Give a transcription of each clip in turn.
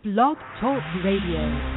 Blog Talk Radio.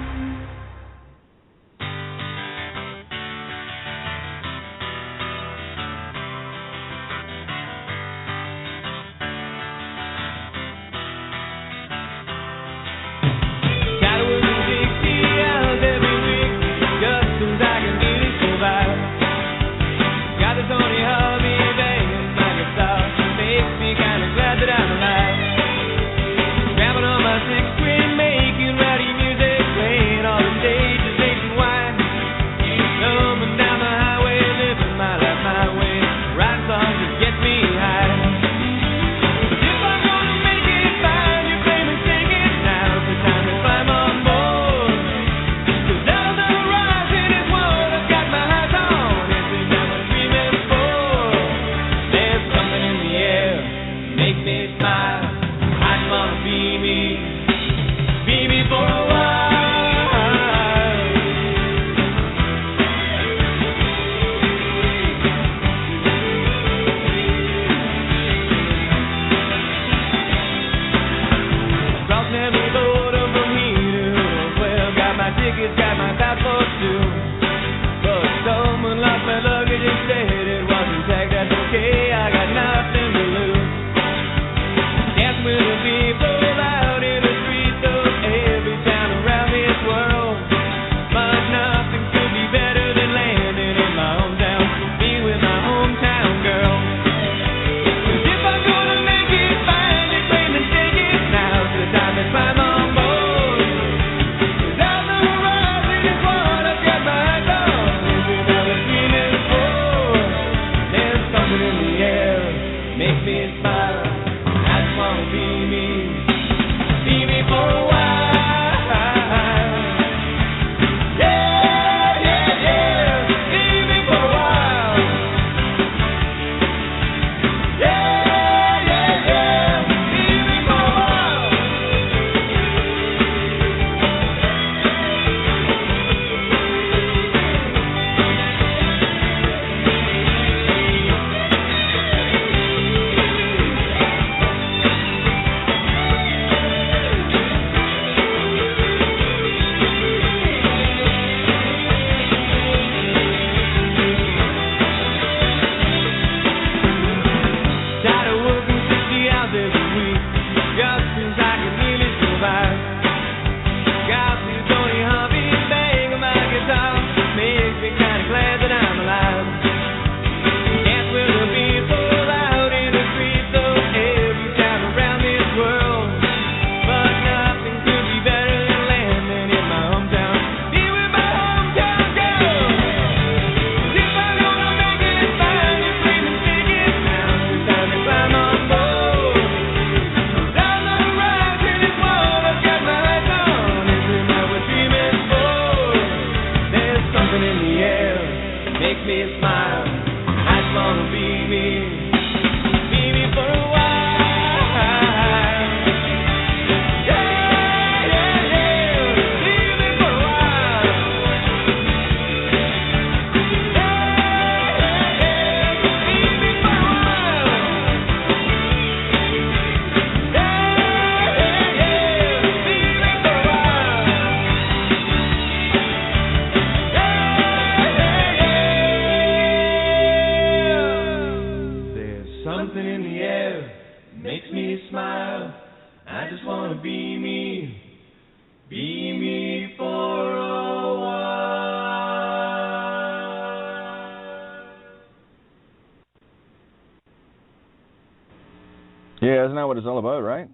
Yeah, isn't that what it's all about, right?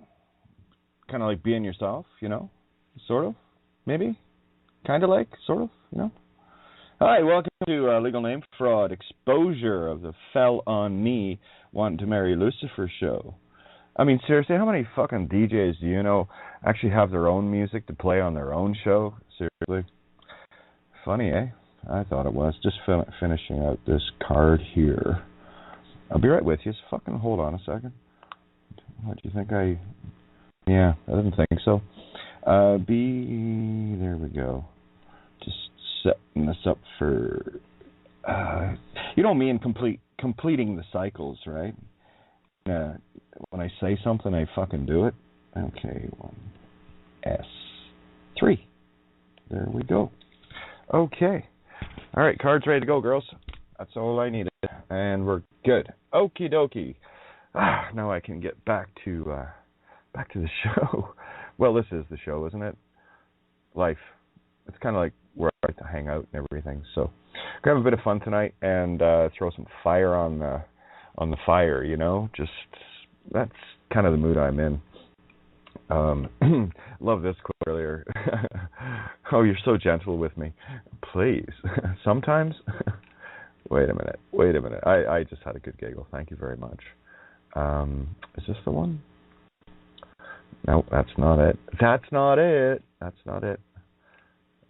Kind of like being yourself, you know? Sort of? Maybe? Kind of like? Sort of? You know? All right, welcome to Legal Name Fraud, exposure of the Fell on Me, Wanting to Marry Lucifer show. I mean, seriously, how many fucking DJs do you know actually have their own music to play on their own show? Seriously? Funny, eh? I thought it was. Just finishing out this card here. I'll be right with you. Just fucking hold on a second. What do you think Yeah, I didn't think so. There we go. Just setting this up for... you know me and completing the cycles, right? When I say something, I fucking do it. Okay, 1S. 3. There we go. Okay. All right, cards ready to go, girls. That's all I needed, and we're good. Okie dokie. Now I can get back to the show. Well, this is the show, isn't it? Life. It's kind of like where I like to hang out and everything. So, gonna have a bit of fun tonight and throw some fire on the fire. You know, just that's kind of the mood I'm in. Love this quote earlier. Oh, you're so gentle with me. Please. Sometimes. Wait a minute. I just had a good giggle. Thank you very much. Is this the one? No, that's not it.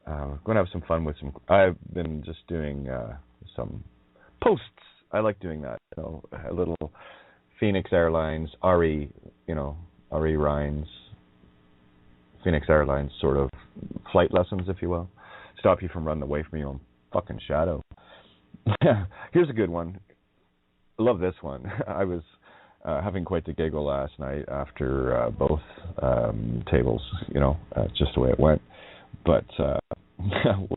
I'm going to have some fun with some... I've been just doing some posts. I like doing that. You know, a little Phoenix Airlines, Ari Ryan's Phoenix Airlines sort of flight lessons, if you will. Stop you from running away from your own fucking shadow. Here's a good one. I love this one. I was having quite the giggle last night after both tables, just the way it went. But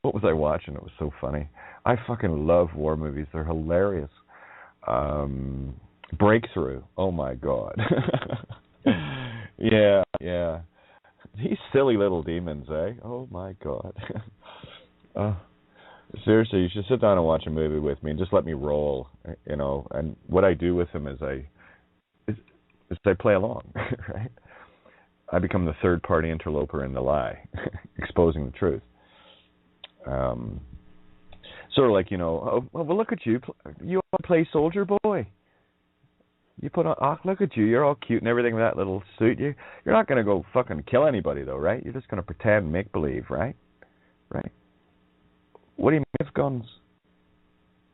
what was I watching? It was so funny. I fucking love war movies. They're hilarious. Breakthrough. Oh, my God. Yeah. These silly little demons, eh? Oh, my God. Seriously, you should sit down and watch a movie with me and just let me roll, And what I do with them is I play along, right? I become the third-party interloper in the lie, exposing the truth. Sort of like, oh, well, look at you. You all play soldier boy. You put on, look at you. You're all cute and everything with that little suit. You're not going to go fucking kill anybody, though, right? You're just going to pretend and make-believe, right? Right? What do you mean with guns?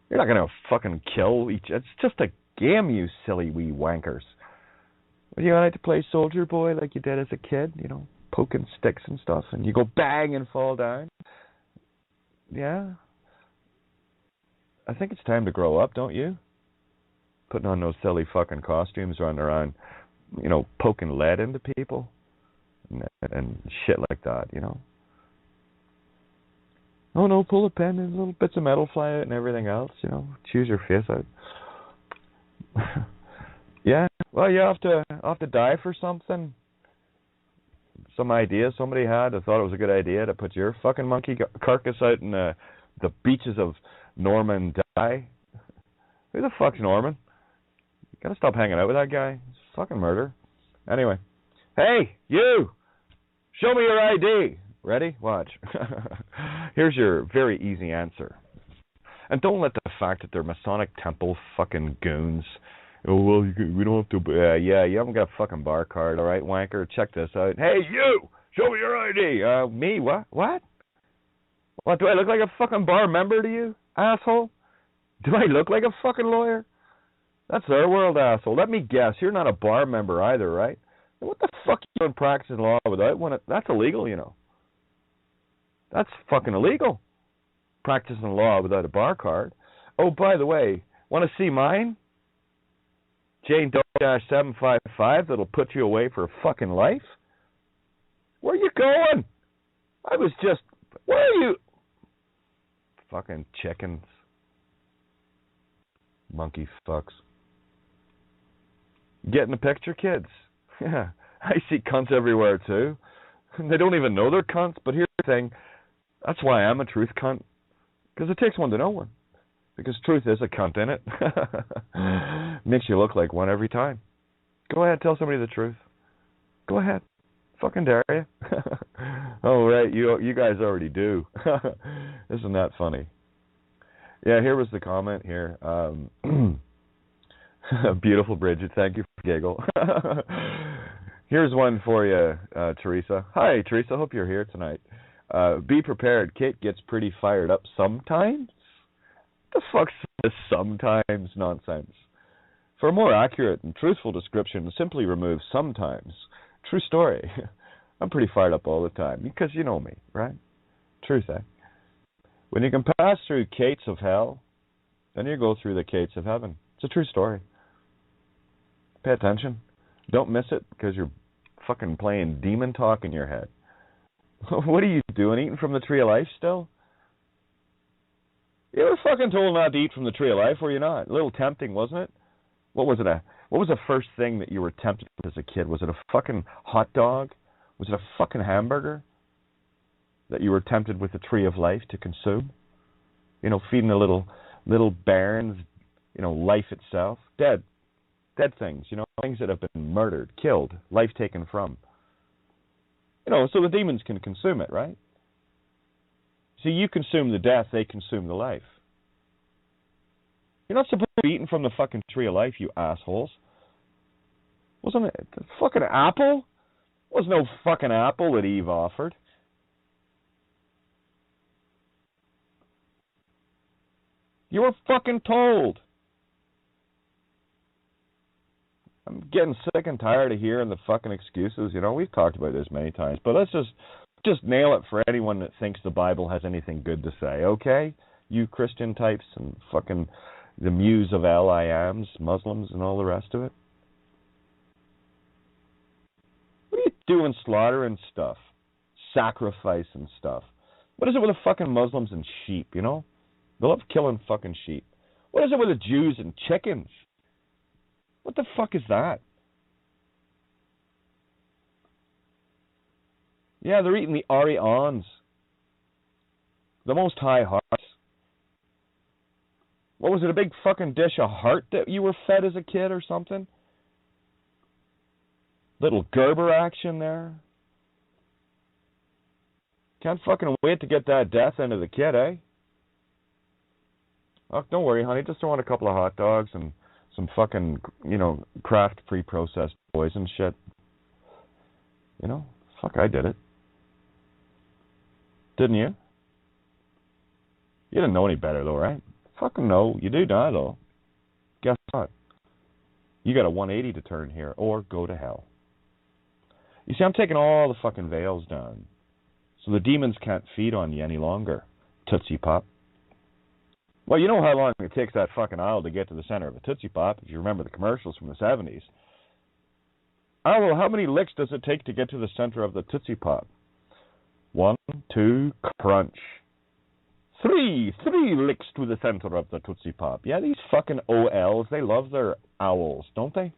You're not going to fucking kill each... It's just a game, you silly wee wankers. Would you like to play soldier boy like you did as a kid? Poking sticks and stuff, and you go bang and fall down? Yeah? I think it's time to grow up, don't you? Putting on those silly fucking costumes, running around, poking lead into people and shit like that, Oh no, pull a pen and little bits of metal fly out and everything else, choose your face out. Yeah, well, you have to die for something. Some idea somebody had. I thought it was a good idea to put your fucking monkey carcass out in the beaches of Norman Die. Who the fuck's Norman? You gotta stop hanging out with that guy. It's fucking murder. Anyway, hey, you! Show me your ID. Ready? Watch. Here's your very easy answer. And don't let the fact that they're Masonic Temple fucking goons. Oh, well, we don't have to... yeah, you haven't got a fucking bar card, all right, wanker? Check this out. Hey, you! Show me your ID! Me? What? What? What, do I look like a fucking bar member to you, asshole? Do I look like a fucking lawyer? That's their world, asshole. Let me guess, you're not a bar member either, right? What the fuck are you doing practicing law without one? That's illegal, That's fucking illegal. Practicing law without a bar card. Oh, by the way, want to see mine? Jane Doe-755 that'll put you away for fucking life? Where are you going? I was just... Where are you? Fucking chickens. Monkey fucks. Getting the picture, kids? Yeah, I see cunts everywhere, too. They don't even know they're cunts, but here's the thing. That's why I'm a truth cunt. Because it takes one to know one. Because truth is a cunt in it. Makes you look like one every time. Go ahead, tell somebody the truth. Go ahead. Fucking dare you. Oh, right, you guys already do. Isn't that funny? Yeah, here was the comment here. Beautiful Bridget, thank you for the giggle. Here's one for you, Teresa. Hi, Teresa, hope you're here tonight. Be prepared, Kate gets pretty fired up sometimes. What the fuck's this sometimes nonsense? For a more accurate and truthful description, simply remove sometimes. True story. I'm pretty fired up all the time, because you know me, right? Truth, eh? When you can pass through gates of hell, then you go through the gates of heaven. It's a true story. Pay attention. Don't miss it, because you're fucking playing demon talk in your head. What are you doing, eating from the tree of life still? You were fucking told not to eat from the tree of life, were you not? A little tempting, wasn't it? What was the first thing that you were tempted with as a kid? Was it a fucking hot dog? Was it a fucking hamburger that you were tempted with the tree of life to consume? You know, feeding the little bairns, you know, life itself. Dead things, you know, things that have been murdered, killed, life taken from. You know, so the demons can consume it, right? See, you consume the death, they consume the life. You're not supposed to be eating from the fucking tree of life, you assholes. Wasn't it a fucking apple? Was no fucking apple that Eve offered. You were fucking told. I'm getting sick and tired of hearing the fucking excuses. You know, we've talked about this many times, but let's just nail it for anyone that thinks the Bible has anything good to say, okay? You Christian types and fucking the muse of L-I-Ams, Muslims and all the rest of it. What are you doing slaughtering stuff? Sacrificing stuff. What is it with the fucking Muslims and sheep, you know? They love killing fucking sheep. What is it with the Jews and chickens? What the fuck is that? Yeah, they're eating the Arians. The Most High hearts. What was it, a big fucking dish of heart that you were fed as a kid or something? Little Gerber action there. Can't fucking wait to get that death into the kid, eh? Oh, don't worry, honey. Just throw on a couple of hot dogs and some fucking, you know, Kraft pre-processed boys and shit. You know? Fuck, I did it. Didn't you? You didn't know any better, though, right? Fucking no. You do now, though. Guess what? You got a 180 to turn here, or go to hell. You see, I'm taking all the fucking veils down, so the demons can't feed on you any longer, Tootsie Pop. Well, you know how long it takes that fucking aisle to get to the center of a Tootsie Pop, if you remember the commercials from the 70s. Oh, well, how many licks does it take to get to the center of the Tootsie Pop? 1, 2, crunch. 3 licks to the center of the Tootsie Pop. Yeah, these fucking OLs, they love their owls, don't they?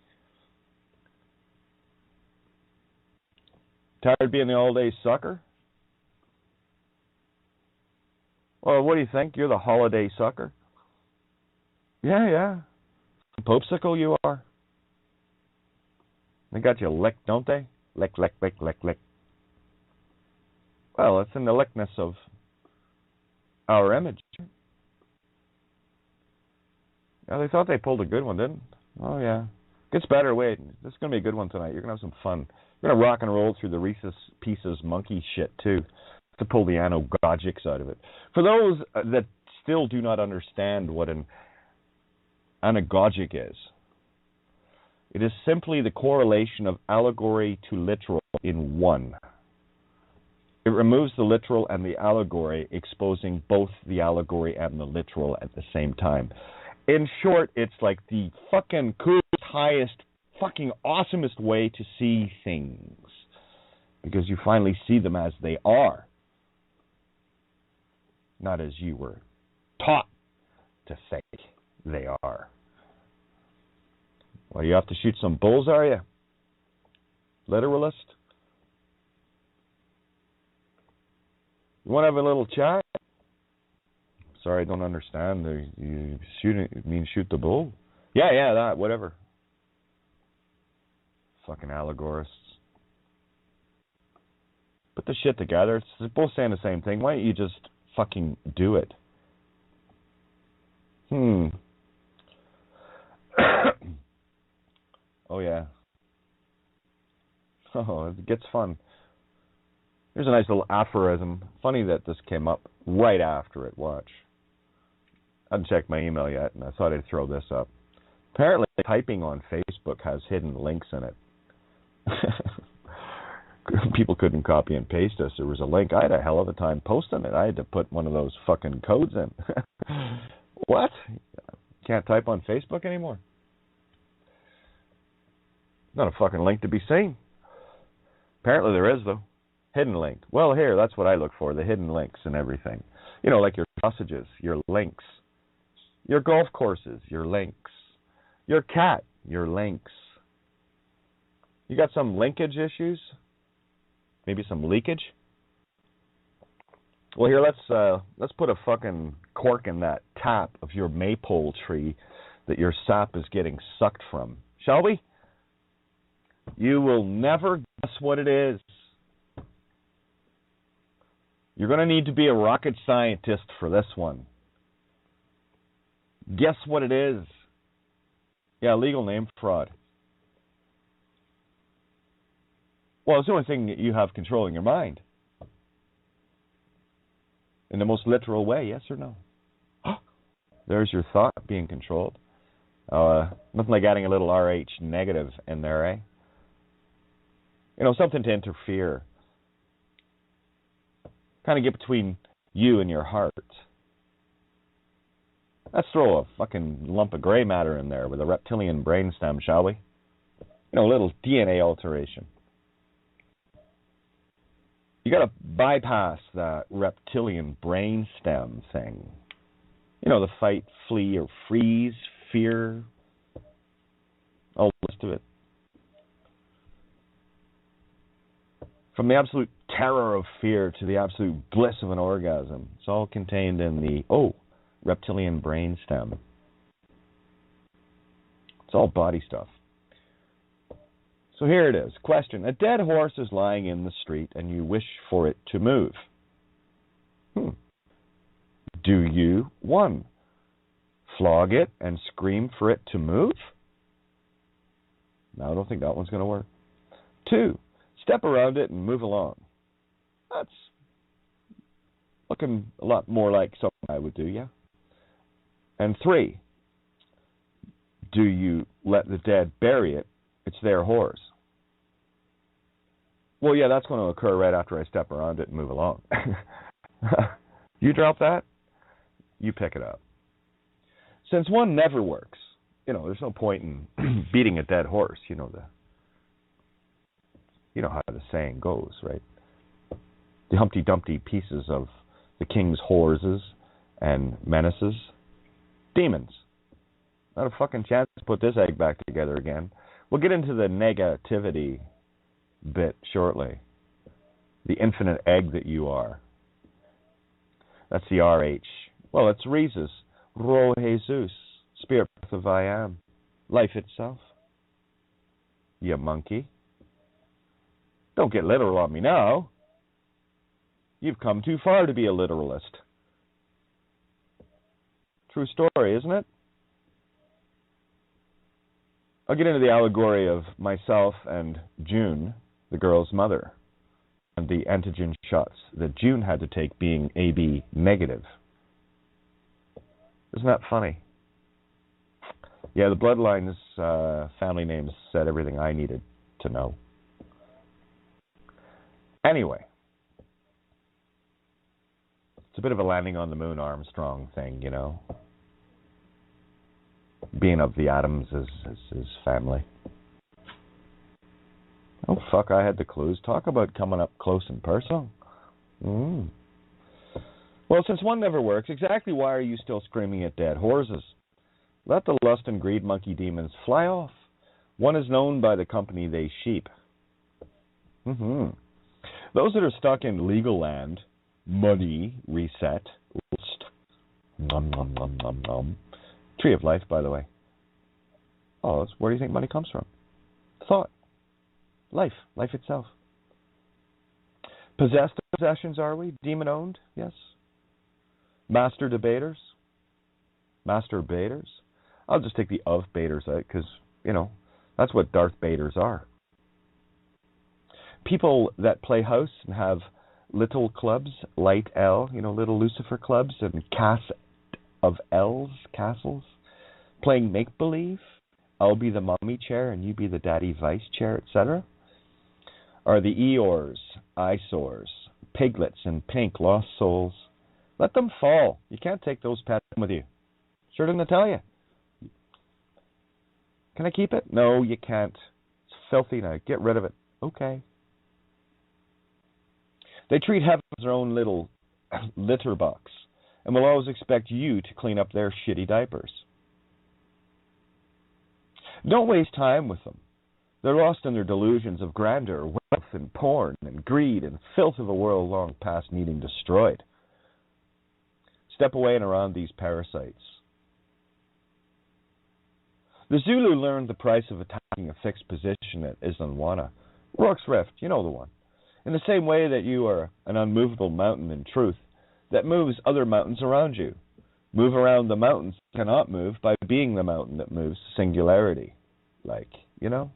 Tired of being the all-day sucker? Well, what do you think? You're the holiday sucker? Yeah. Popesicle you are. They got you licked, don't they? Lick. Well, it's in the lickness of our image. Yeah, they thought they pulled a good one, didn't they? Oh, yeah. Gets better. Wait, this is going to be a good one tonight. You're going to have some fun. We're going to rock and roll through the Reese's Pieces monkey shit, too, to pull the anagogics out of it. For those that still do not understand what an anagogic is, it is simply the correlation of allegory to literal in one. It removes the literal and the allegory, exposing both the allegory and the literal at the same time. In short, it's like the fucking coolest, highest, fucking awesomest way to see things. Because you finally see them as they are. Not as you were taught to think they are. Well, you have to shoot some bulls, are you? Literalist? You want to have a little chat? Sorry, I don't understand. You shoot the bull? Yeah, that, whatever. Fucking allegorists. Put the shit together. It's both saying the same thing. Why don't you just fucking do it? Oh, yeah. Oh, it gets fun. Here's a nice little aphorism. Funny that this came up right after it. Watch. I haven't checked my email yet, and I thought I'd throw this up. Apparently, typing on Facebook has hidden links in it. People couldn't copy and paste this. There was a link. I had a hell of a time posting it. I had to put one of those fucking codes in. What? Can't type on Facebook anymore? Not a fucking link to be seen. Apparently there is, though. Hidden link. Well, here, that's what I look for, the hidden links and everything. You know, like your sausages, your links. Your golf courses, your links. Your cat, your links. You got some linkage issues? Maybe some leakage? Well, here, let's put a fucking cork in that tap of your maypole tree that your sap is getting sucked from. Shall we? You will never guess what it is. You're going to need to be a rocket scientist for this one. Guess what it is? Yeah, legal name fraud. Well, it's the only thing that you have controlling your mind. In the most literal way, yes or no? There's your thought being controlled. Nothing like adding a little RH negative in there, eh? You know, something to interfere. Kind of get between you and your heart. Let's throw a fucking lump of gray matter in there with a reptilian brainstem, shall we? You know, a little DNA alteration. You got to bypass that reptilian brainstem thing. You know, the fight, flee, or freeze, fear, all the rest of it. From the absolute terror of fear to the absolute bliss of an orgasm. It's all contained in the, reptilian brainstem. It's all body stuff. So here it is. Question. A dead horse is lying in the street and you wish for it to move. Do you, 1, flog it and scream for it to move? No, I don't think that one's going to work. 2, step around it and move along. That's looking a lot more like something I would do, yeah? And 3, do you let the dead bury it? It's their horse. Well, yeah, that's going to occur right after I step around it and move along. You drop that, you pick it up. Since 1 never works, you know, there's no point in beating a dead horse. You know how the saying goes, right? The Humpty Dumpty pieces of the king's horses and menaces. Demons. Not a fucking chance to put this egg back together again. We'll get into the negativity bit shortly. The infinite egg that you are. That's the RH. Well, it's Rhesus. Ro Jesus. Spirit of I am. Life itself. You monkey. Don't get literal on me now. You've come too far to be a literalist. True story, isn't it? I'll get into the allegory of myself and June, the girl's mother, and the antigen shots that June had to take being AB negative. Isn't that funny? Yeah, the bloodlines, family names said everything I needed to know. Anyway, it's a bit of a landing on the moon Armstrong thing, you know. Being of the atoms is family. Oh, fuck, I had the clues. Talk about coming up close and personal. Well, since 1 never works, exactly why are you still screaming at dead horses? Let the lust and greed monkey demons fly off. 1 is known by the company they sheep. Those that are stuck in legal land, money, reset, lust, nom, nom, nom, nom, nom. Tree of life, by the way. Oh, that's where do you think money comes from? Thought. Life itself. Possessed possessions, are we? Demon-owned? Yes. Master debaters? Master baiters? I'll just take the of baiters out because, you know, that's what Darth Baiters are. People that play house and have little clubs, light L, you know, little Lucifer clubs and cast of L's, castles, playing make-believe. I'll be the mommy chair and you be the daddy vice chair, etc. Are the Eeyores, eyesores, piglets in pink, lost souls. Let them fall. You can't take those pets with you. Sure didn't I tell you? Can I keep it? No, you can't. It's filthy now. Get rid of it. Okay. They treat heaven as their own little litter box and will always expect you to clean up their shitty diapers. Don't waste time with them. They're lost in their delusions of grandeur, wealth, and porn, and greed, and filth of a world long past needing destroyed. Step away and around these parasites. The Zulu learned the price of attacking a fixed position at Islandwana. Rourke's Rift, you know the one. In the same way that you are an unmovable mountain in truth that moves other mountains around you. Move around the mountains you cannot move by being the mountain that moves, singularity. Like, you know?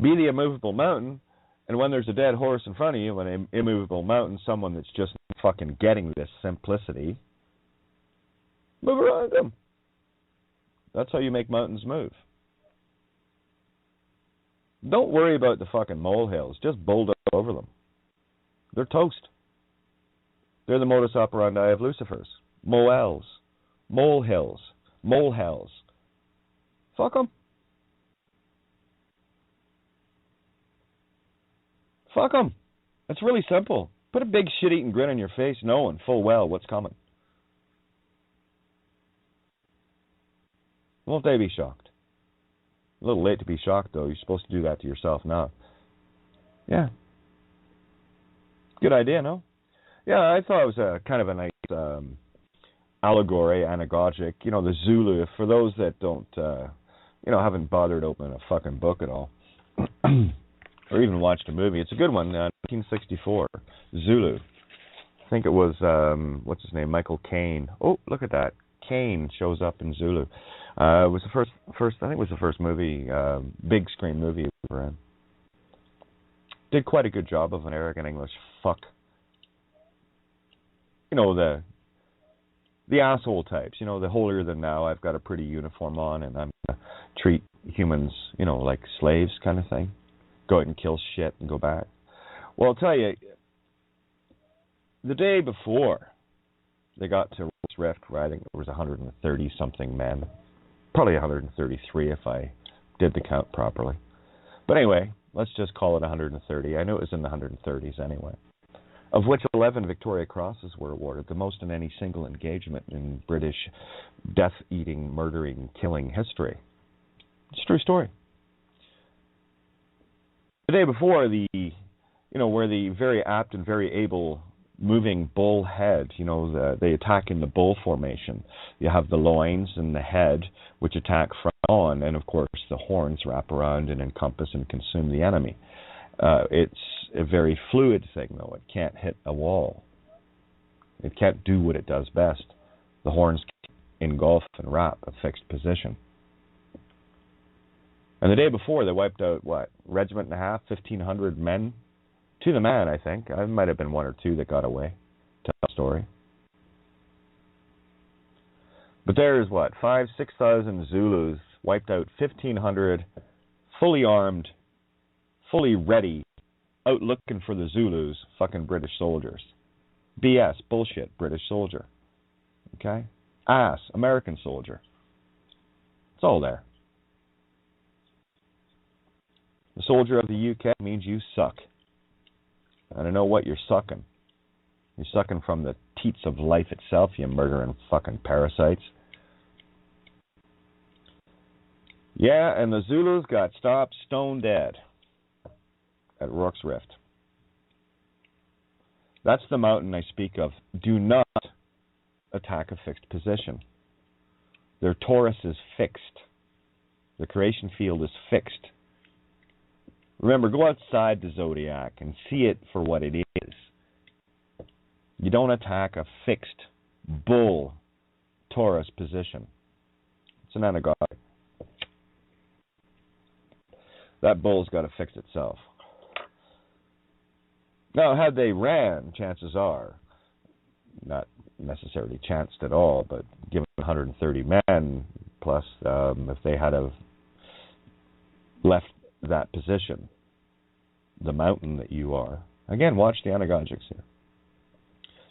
Be the immovable mountain, and when there's a dead horse in front of you, an immovable mountain, someone that's just fucking getting this simplicity, move around them. That's how you make mountains move. Don't worry about the fucking molehills. Just bulldoze over them. They're toast. They're the modus operandi of Lucifers. Molehills. Molehills. Molehells. Fuck them. Fuck them. It's really simple. Put a big shit-eating grin on your face knowing full well what's coming. Won't they be shocked? A little late to be shocked, though. You're supposed to do that to yourself now. Yeah. Good idea, no? Yeah, I thought it was a kind of a nice allegory, anagogic. You know, the Zulu, for those that don't, haven't bothered opening a fucking book at all, or even watched a movie. It's a good one, 1964, Zulu. I think it was, what's his name, Michael Caine. Oh, look at that. Caine shows up in Zulu. It was the first. I think it was the first movie, big screen movie we were in. Did quite a good job of an arrogant English fuck. You know, the asshole types. You know, the holier than thou. I've got a pretty uniform on, and I'm gonna treat humans, you know, like slaves, kind of thing. Go out and kill shit and go back. Well, I'll tell you, the day before they got to Rourke's Rift, where I think there was 130-something men. Probably 133 if I did the count properly. But anyway, let's just call it 130. I knew it was in the 130s anyway. Of which 11 Victoria Crosses were awarded, the most in any single engagement in British death-eating, murdering, killing history. It's a true story. The day before, where the very apt and very able moving bull head, they attack in the bull formation. You have the loins and the head, which attack front on, and of course the horns wrap around and encompass and consume the enemy. It's a very fluid thing, though. It can't hit a wall. It can't do what it does best. The horns engulf and wrap a fixed position. And the day before, they wiped out, regiment and a half, 1,500 men? To the man, I think. I might have been one or two that got away. Tell the story. But there's 6,000 Zulus wiped out, 1,500 fully armed, fully ready, out looking for the Zulus, fucking British soldiers. BS, bullshit, British soldier. Okay? Ass, American soldier. It's all there. The soldier of the UK means you suck. I don't know what you're sucking. You're sucking from the teats of life itself, you murdering fucking parasites. Yeah, and the Zulus got stopped stone dead at Rourke's Rift. That's the mountain I speak of. Do not attack a fixed position. Their torus is fixed. The creation field is fixed. Remember, go outside the zodiac and see it for what it is. You don't attack a fixed bull Taurus position. It's an anagogic. That bull's got to fix itself. Now, had they ran, chances are, not necessarily chanced at all, but given 130 men, plus if they had have left that position, the mountain that you are. Again, watch the anagogics here.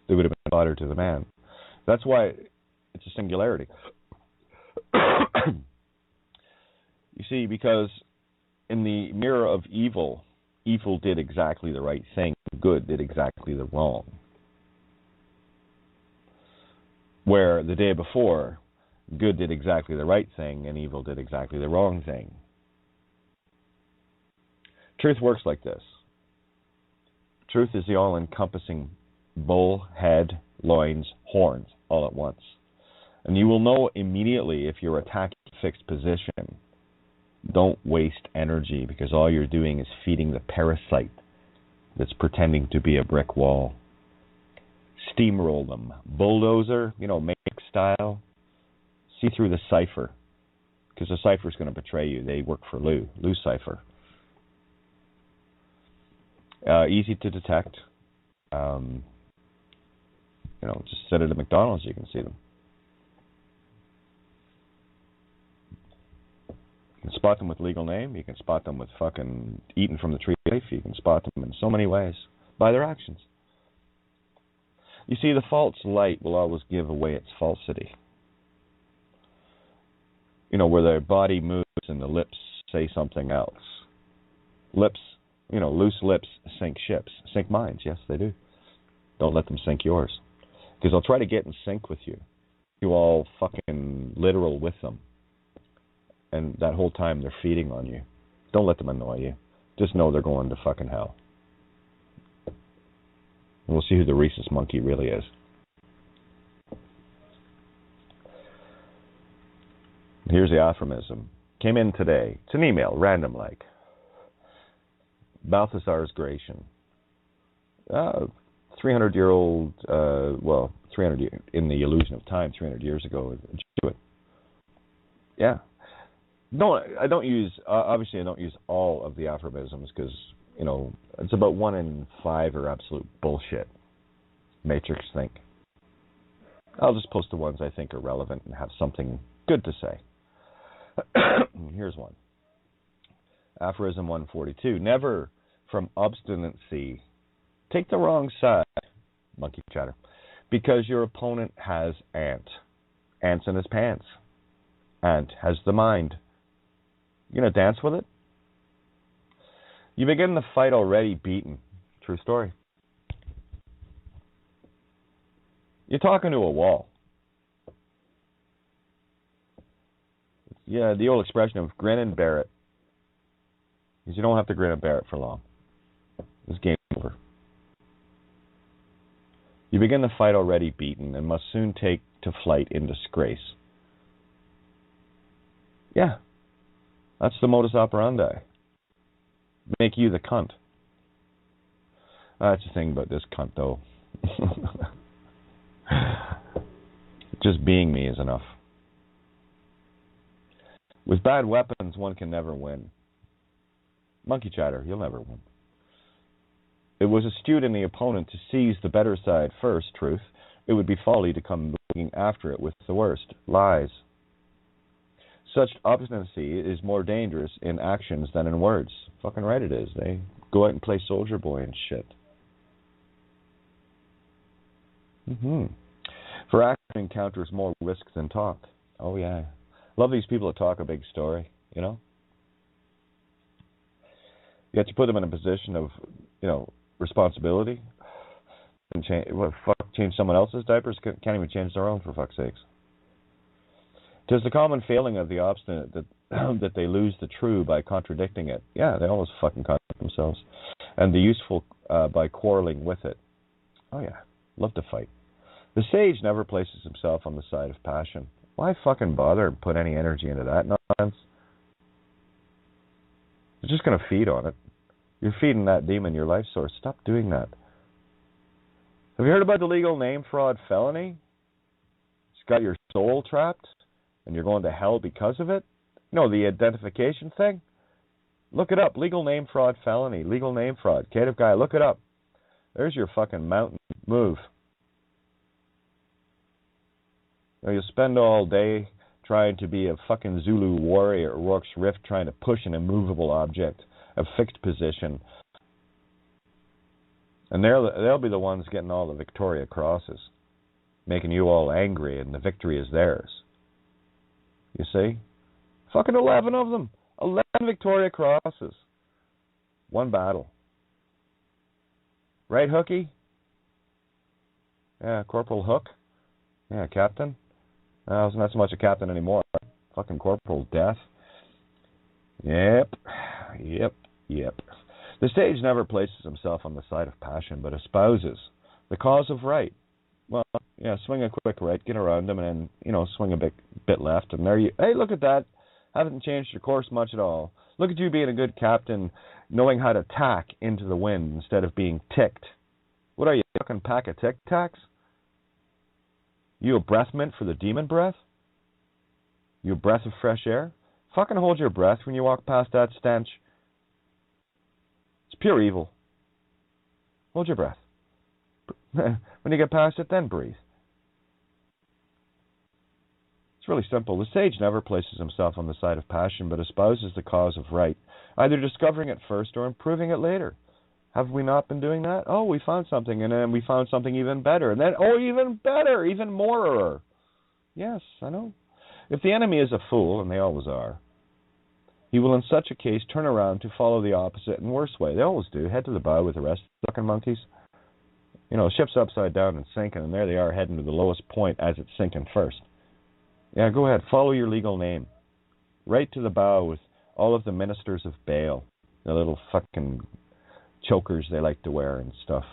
They would have been fodder to the man. That's why it's a singularity. You see, because in the mirror of evil, evil did exactly the right thing, good did exactly the wrong. Where the day before, good did exactly the right thing and evil did exactly the wrong thing. Truth works like this. Truth is the all-encompassing bull, head, loins, horns, all at once. And you will know immediately if you're attacking a fixed position. Don't waste energy, because all you're doing is feeding the parasite that's pretending to be a brick wall. Steamroll them. Bulldozer, Matrix style. See through the cipher, because the cipher's going to betray you. They work for Lou Cipher. Easy to detect. Just sit at a McDonald's, you can see them. You can spot them with legal name. You can spot them with fucking eating from the tree of life. You can spot them in so many ways by their actions. You see, the false light will always give away its falsity. Where their body moves and the lips say something else. Lips, loose lips sink ships. Sink minds, yes, they do. Don't let them sink yours. Because they'll try to get in sync with you. You all fucking literal with them. And that whole time they're feeding on you. Don't let them annoy you. Just know they're going to fucking hell. And we'll see who the rhesus monkey really is. Here's the aphorism. Came in today. It's an email, random like. Balthasar's Gratian. 300-year-old, 300 in the illusion of time, 300 years ago. Yeah. No, I don't use, obviously I don't use all of the aphorisms because, it's about 1 in 5 are absolute bullshit. Matrix think. I'll just post the ones I think are relevant and have something good to say. Here's one. Aphorism 142. Never from obstinacy take the wrong side, monkey chatter, because your opponent has ants in his pants. Ant has the mind. You gonna dance with it? You begin the fight already beaten. True story. You're talking to a wall. Yeah, the old expression of grin and bear it. Because you don't have to grin and bear it for long. This game's over. You begin the fight already beaten and must soon take to flight in disgrace. Yeah. That's the modus operandi. Make you the cunt. That's the thing about this cunt, though. Just being me is enough. With bad weapons, one can never win. Monkey chatter, you'll never win. It was astute in the opponent to seize the better side first, truth. It would be folly to come looking after it with the worst, lies. Such obstinacy is more dangerous in actions than in words. Fucking right it is. They go out and play soldier boy and shit. For action encounters more risk than talk. Oh yeah. Love these people that talk a big story, You have to put them in a position of, responsibility. And change someone else's diapers? Can't even change their own, for fuck's sakes. 'Tis the common failing of the obstinate that they lose the true by contradicting it. Yeah, they always fucking contradict themselves. And the useful by quarreling with it. Oh yeah, love to fight. The sage never places himself on the side of passion. Why fucking bother and put any energy into that nonsense? You're just going to feed on it. You're feeding that demon your life source. Stop doing that. Have you heard about the legal name fraud felony? It's got your soul trapped and you're going to hell because of it? The identification thing? Look it up. Legal name fraud felony. Legal name fraud. Creative guy, look it up. There's your fucking mountain. Move. You'll spend all day trying to be a fucking Zulu warrior at Rourke's Rift, trying to push an immovable object, a fixed position. And they'll be the ones getting all the Victoria Crosses, making you all angry, and the victory is theirs. You see? Fucking 11 of them. 11 Victoria Crosses. One battle. Right, Hooky? Yeah, Corporal Hook. Yeah, Captain. It's not so much a captain anymore. Fucking Corporal Death. Yep. The sage never places himself on the side of passion, but espouses the cause of right. Well, yeah, swing a quick right, get around him, and then, swing a bit left, and there you... Hey, look at that. Haven't changed your course much at all. Look at you being a good captain, knowing how to tack into the wind instead of being ticked. What are you, a fucking pack of tic-tacs? You a breath mint for the demon breath? You a breath of fresh air? Fucking hold your breath when you walk past that stench. It's pure evil. Hold your breath. When you get past it, then breathe. It's really simple. The sage never places himself on the side of passion, but espouses the cause of right, either discovering it first or improving it later. Have we not been doing that? Oh, we found something, and then we found something even better, and then, even better, even more. Yes, I know. If the enemy is a fool, and they always are, he will in such a case turn around to follow the opposite and worse way. They always do. Head to the bow with the rest of the fucking monkeys. Ship's upside down and sinking, and there they are heading to the lowest point as it's sinking first. Yeah, go ahead. Follow your legal name. Right to the bow with all of the ministers of Baal. The little fucking chokers they like to wear and stuff.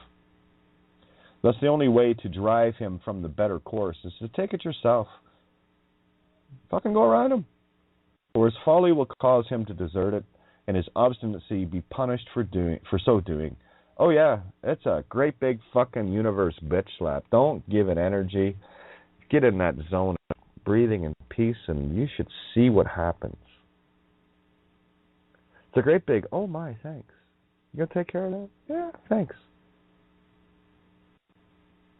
Thus, the only way to drive him from the better course is to take it yourself. Fucking go around him. Or his folly will cause him to desert it, and his obstinacy be punished for so doing. Oh yeah, it's a great big fucking universe bitch slap. Don't give it energy. Get in that zone of breathing in peace, and you should see what happens. It's a great big, oh my, thanks. You gonna take care of that? Yeah, thanks.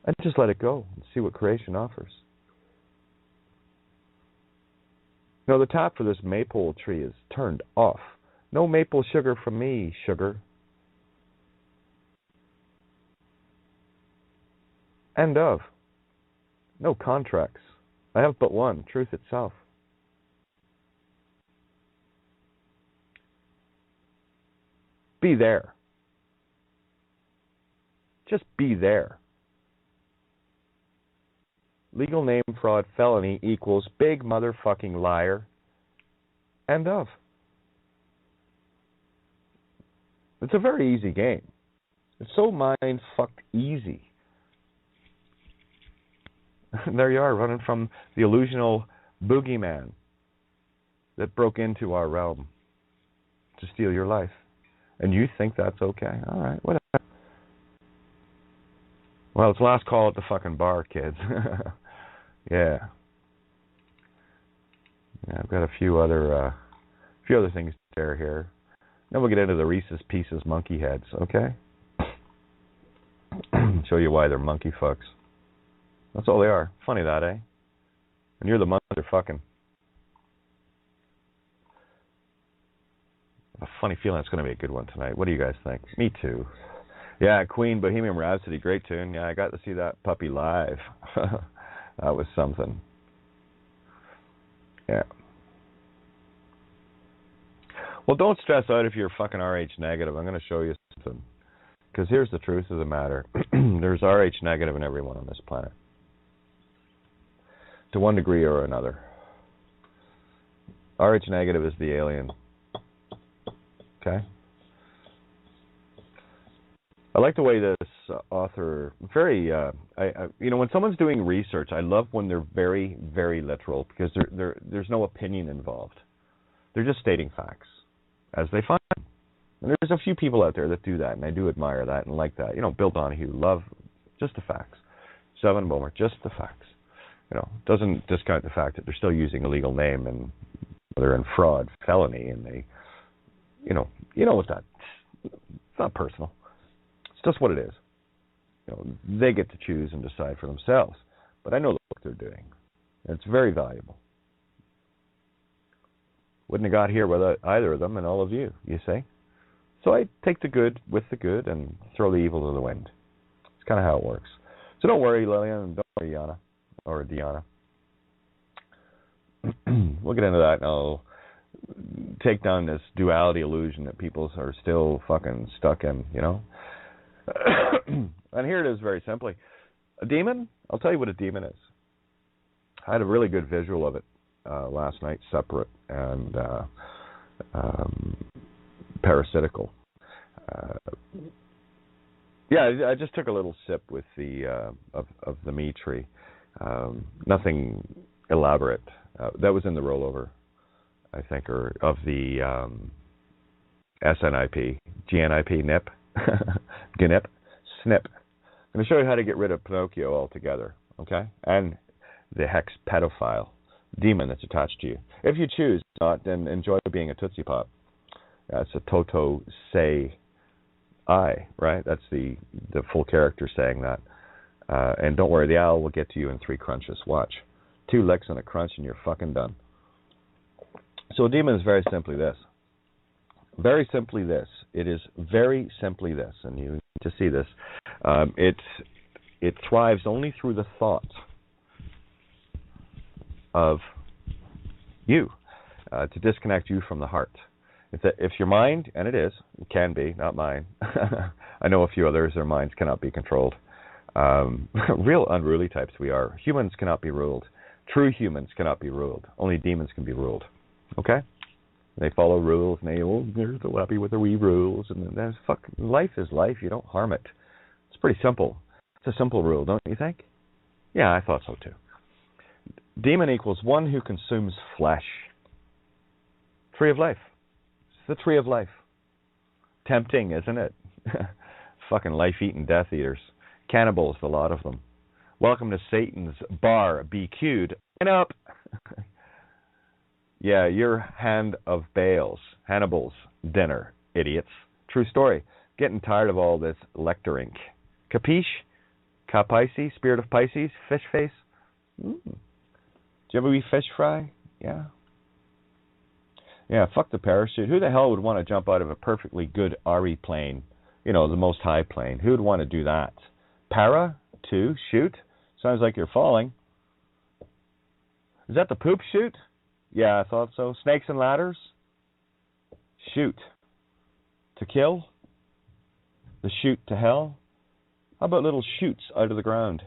And just let it go and see what creation offers. The tap for this maple tree is turned off. No maple sugar from me, sugar. End of. No contracts. I have but one, truth itself. Be there. Just be there. Legal name fraud felony equals big motherfucking liar. End of. It's a very easy game. It's so mind-fucked easy. There you are, running from the illusional boogeyman that broke into our realm to steal your life. And you think that's okay? All right, whatever. Well, it's last call at the fucking bar, kids. Yeah. I've got a few other things to share here. Then we'll get into the Reese's Pieces monkey heads, okay? Show you why they're monkey fucks. That's all they are. Funny that, eh? And you're the monkey they're fucking. I have a funny feeling it's going to be a good one tonight. What do you guys think? Me too. Yeah, Queen, Bohemian Rhapsody, great tune. Yeah, I got to see that puppy live. That was something. Yeah. Well, don't stress out if you're fucking RH negative. I'm going to show you something. Because here's the truth of the matter. There's RH negative in everyone on this planet. To one degree or another. RH negative is the alien. Okay? I like the way this author, when someone's doing research, I love when they're very, very literal because there's no opinion involved. They're just stating facts as they find them. And there's a few people out there that do that, and I do admire that and like that. Bill Donahue, love just the facts. Seven Bomer, just the facts. Doesn't discount the fact that they're still using a legal name and they're in fraud, felony, and they, what that, it's not personal. It's just what it is. They get to choose and decide for themselves. But I know the work they're doing. And it's very valuable. Wouldn't have got here without either of them and all of you, you see? So I take the good with the good and throw the evil to the wind. It's kind of how it works. So don't worry, Lillian, and don't worry, Yana, or Deanna. We'll get into that now. take down this duality illusion that people are still fucking stuck in, you know? And here it is very simply. A demon, I'll tell you what a demon is. I had a really good visual of it last night, separate and parasitical. I just took a little sip with the of the me tree. Nothing elaborate. That was in the rollover, I think, or of the SNIP, GNIP, NIP, GNIP, SNP. I'm going to show you how to get rid of Pinocchio altogether, okay? And the hex pedophile demon that's attached to you. If you choose not, then enjoy being a Tootsie Pop. That's a Toto say I, right? That's the full character saying that. And don't worry, the owl will get to you in 3 crunches. Watch. 2 licks and a crunch and you're fucking done. So a demon is very simply this. Very simply this. It is very simply this, and you need to see this. It thrives only through the thought of you, to disconnect you from the heart. If your mind, and it is, it can be, not mine. I know a few others, their minds cannot be controlled. Real unruly types we are. Humans cannot be ruled. True humans cannot be ruled. Only demons can be ruled. Okay? They follow rules, and they're so happy with the wee rules. And that's life is life. You don't harm it. It's pretty simple. It's a simple rule, don't you think? Yeah, I thought so too. Demon equals one who consumes flesh. Tree of life. It's the tree of life. Tempting, isn't it? Fucking life-eating death eaters. Cannibals, the lot of them. Welcome to Satan's bar. Be cued. Line up. Yeah, your hand of Baals. Hannibal's dinner, idiots. True story. Getting tired of all this lecturing. Capiche? Capisces? Spirit of Pisces? Fish face? Do you ever eat fish fry? Yeah. Yeah, fuck the parachute. Who the hell would want to jump out of a perfectly good RE plane? You know, the most high plane. Who would want to do that? Para? 2? Shoot? Sounds like you're falling. Is that the poop chute? Yeah, I thought so. Snakes and ladders? Shoot. To kill? The chute to hell? How about little shoots out of the ground?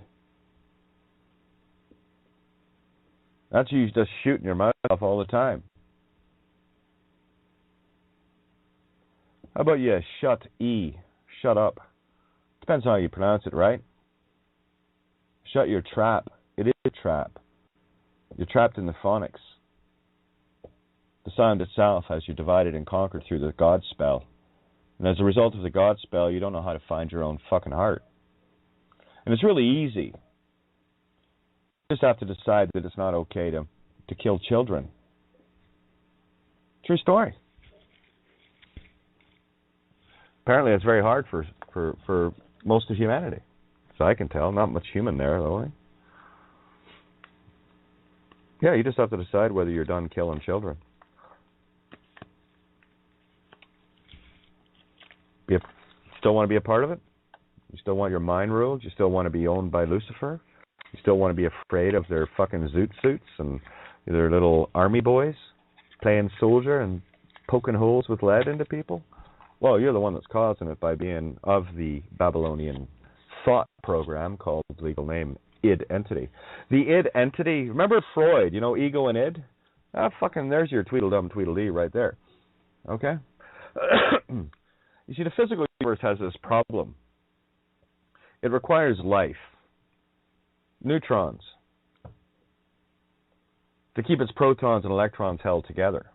That's you just shooting your mouth off all the time. How about you shut E? Shut up. Depends on how you pronounce it, right? Shut your trap. It is a trap. You're trapped in the phonics. The sound itself has you divided and conquered through the God spell. And as a result of the God spell, you don't know how to find your own fucking heart. And it's really easy. You just have to decide that it's not okay to kill children. True story. Apparently it's very hard for most of humanity. So I can tell. Not much human there, though. Yeah, you just have to decide whether you're done killing children. Still want to be a part of it? You still want your mind ruled? You still want to be owned by Lucifer? You still want to be afraid of their fucking zoot suits and their little army boys playing soldier and poking holes with lead into people? Well, you're the one that's causing it by being of the Babylonian thought program called legal name id entity. The id entity, remember Freud, you know, ego and id? Fucking there's your Tweedledum Tweedledee right there. Okay? You see, the physical universe has this problem. It requires life, neutrons, to keep its protons and electrons held together.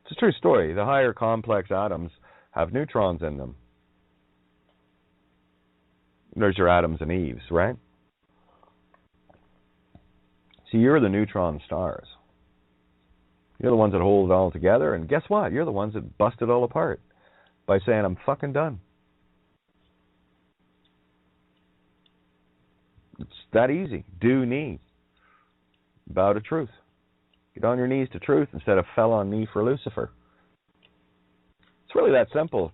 It's a true story. The higher complex atoms have neutrons in them. There's your Adams and Eves, right? See, you're the neutron stars. You're the ones that hold it all together, and guess what? You're the ones that bust it all apart by saying, I'm fucking done. It's that easy. Do knee. Bow to truth. Get on your knees to truth instead of fell on knee for Lucifer. It's really that simple.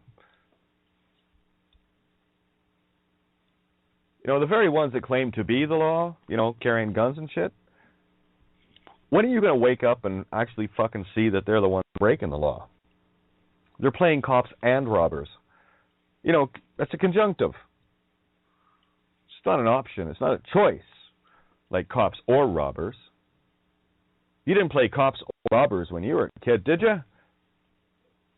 You know, the very ones that claim to be the law, you know, carrying guns and shit, When are you going to wake up and actually fucking see that they're the ones breaking the law? They're playing cops and robbers. You know, that's a conjunctive. It's not an option. It's not a choice, like cops or robbers. You didn't play cops or robbers when you were a kid, did you? It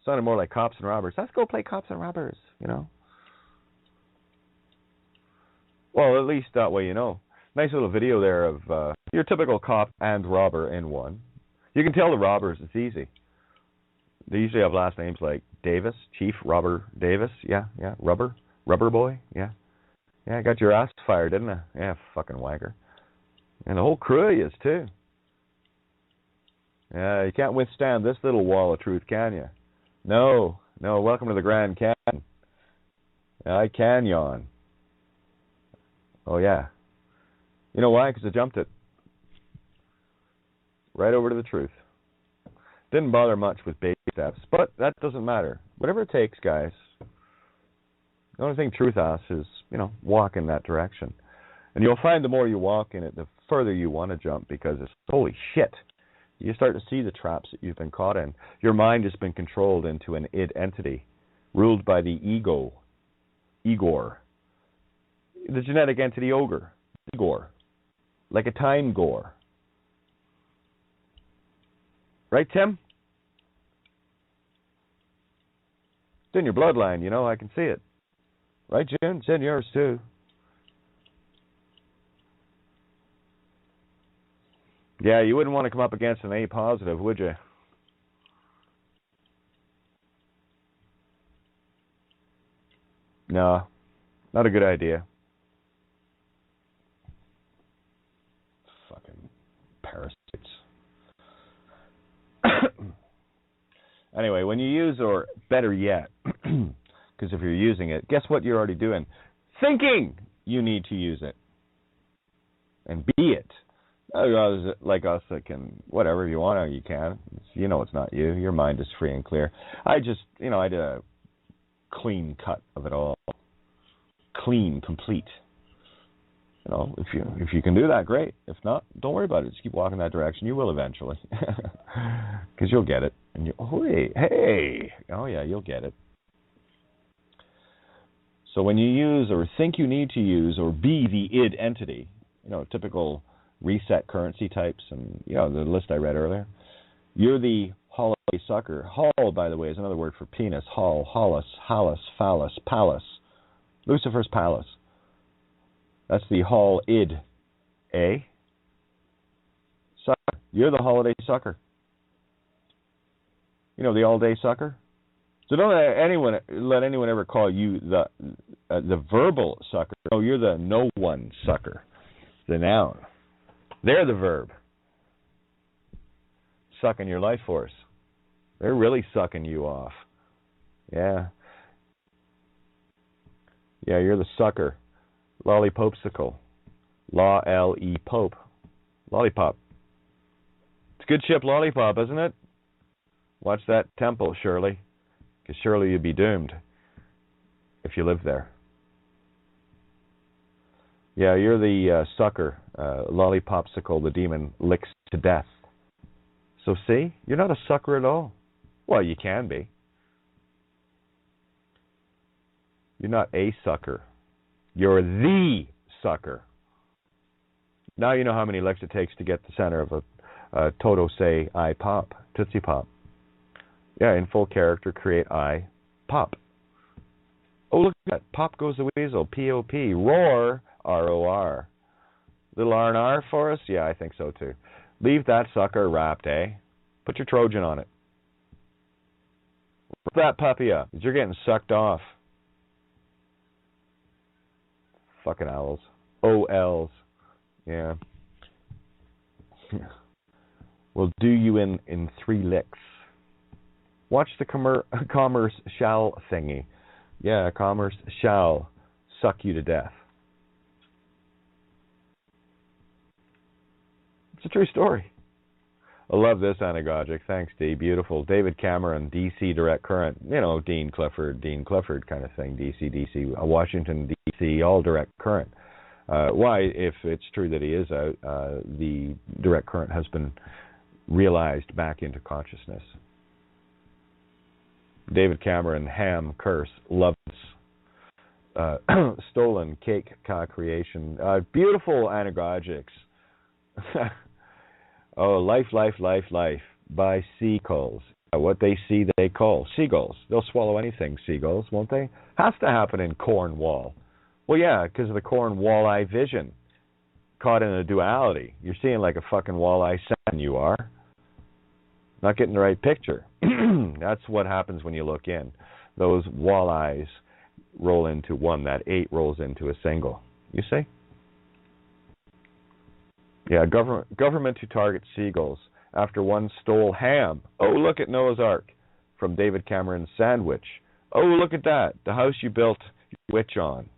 sounded more like cops and robbers. Let's go play cops and robbers, you know. Well, at least that way you know. Nice little video there of your typical cop and robber in one. You can tell the robbers, it's easy. They usually have last names like Davis, Chief Robber Davis. Yeah, Rubber Boy. Yeah, I got your ass fired, didn't I? Yeah, fucking wagger. And the whole crew is too. Yeah, you can't withstand this little wall of truth, can you? No, welcome to the Grand Canyon. I can yawn. Oh, yeah. You know why? Because I jumped it. Right over to the truth. Didn't bother much with baby steps, but that doesn't matter. Whatever it takes, guys. The only thing truth asks is, you know, walk in that direction. And you'll find the more you walk in it, the further you want to jump, because it's holy shit. You start to see the traps that you've been caught in. Your mind has been controlled into an id entity, ruled by the ego, Igor. The genetic entity ogre, Igor. Like a time gore. Right, Tim? It's in your bloodline, you know, I can see it. Right, June? It's in yours, too. Yeah, you wouldn't want to come up against an A positive, would you? No, not a good idea. Fucking parasites. Anyway, when you use, or better yet, because if you're using it, guess what you're already doing? Thinking you need to use it. And be it. Like us that can, whatever you want, you can. You know it's not you. Your mind is free and clear. I did a clean cut of it all. Clean, complete. You know, if you can do that, great. If not, don't worry about it. Just keep walking that direction. You will eventually. Because you'll get it. And hey. Oh, yeah, you'll get it. So when you use or think you need to use or be the id entity, you know, typical reset currency types and, you know, the list I read earlier, you're the holiday sucker. Hall, by the way, is another word for penis. Hall, hollis, hallus, phallus, palace. Lucifer's palace. That's the hall id. Sucker. You're the holiday sucker. You know, the all-day sucker? So don't let anyone ever call you the verbal sucker. No, you're the no-one sucker. The noun. They're the verb. Sucking your life force. They're really sucking you off. Yeah. Yeah, you're the sucker. Lollipopsicle. Law-L-E Pope. Lollipop. It's a good ship, Lollipop, isn't it? Watch that temple, Shirley. Because surely you'd be doomed if you live there. Yeah, you're the sucker. Lollipopsicle, the demon, licks to death. So see, you're not a sucker at all. Well, you can be. You're not a sucker. You're the sucker. Now you know how many licks it takes to get the center of a Toto say I pop, Tootsie Pop. Yeah, in full character, create I pop. Oh, look at that. Pop goes the weasel. P-O-P. Roar. R-O-R. Little R&R for us? Yeah, I think so too. Leave that sucker wrapped, eh? Put your Trojan on it. Rip that puppy up. You're getting sucked off. Fucking owls. O-Ls. Yeah. We'll do you in 3 licks. Watch the commerce shall thingy. Yeah, commerce shall suck you to death. It's a true story. I love this anagogic. Thanks, D. Beautiful. David Cameron, D.C. Direct Current. You know, Dean Clifford kind of thing. D.C. Washington, D.C., all direct current. Why, if it's true that he is out, the direct current has been realized back into consciousness. David Cameron, ham, curse, loves, stolen cake co-creation, beautiful anagogics. Oh, life, life, life, life by seagulls. What they see, they call seagulls. They'll swallow anything, seagulls, won't they? Has to happen in Cornwall. Well, yeah, because of the Cornwall-eye vision. Caught in a duality. You're seeing like a fucking walleye salmon, you are. Not getting the right picture. That's what happens when you look in. Those walleyes roll into one. That 8 rolls into a single. You see? Yeah, government to target seagulls after one stole ham. Oh, look at Noah's Ark from David Cameron's Sandwich. Oh, look at that. The house you built your witch on.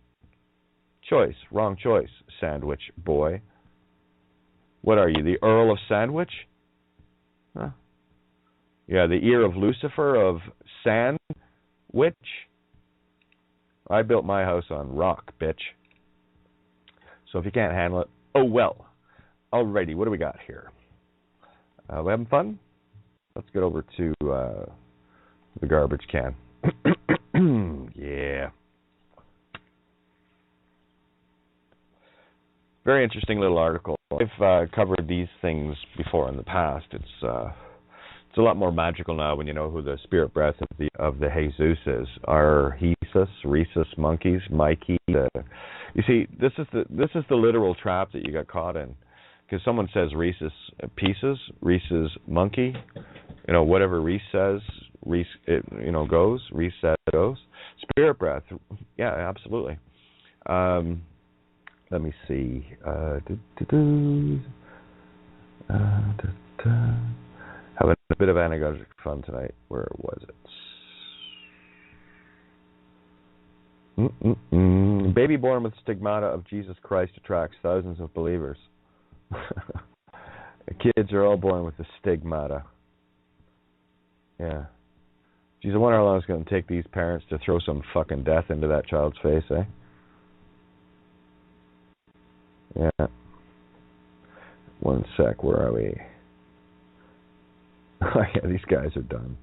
Choice. Wrong choice, Sandwich boy. What are you, the Earl of Sandwich? Huh? Yeah, the ear of Lucifer of Sandwich. I built my house on rock, bitch. So if you can't handle it, oh well. Alrighty, what do we got here? We having fun? Let's get over to the garbage can. Yeah. Very interesting little article. I've covered these things before in the past. It's a lot more magical now when you know who the spirit breath of the Jesus is. Our rhesus monkeys, Mikey. You see, this is the literal trap that you got caught in. Because someone says Reese's pieces, Reese's monkey, whatever Reese says, Reese, goes, Reese says goes. Spirit breath, yeah, absolutely. Let me see. Having a bit of anagogic fun tonight. Where was it? Baby born with stigmata of Jesus Christ attracts thousands of believers. Kids are all born with the stigmata. Yeah. Geez, I wonder how long it's going to take these parents to throw some fucking death into that child's face, eh? Yeah. One sec, where are we? Oh, yeah, these guys are done.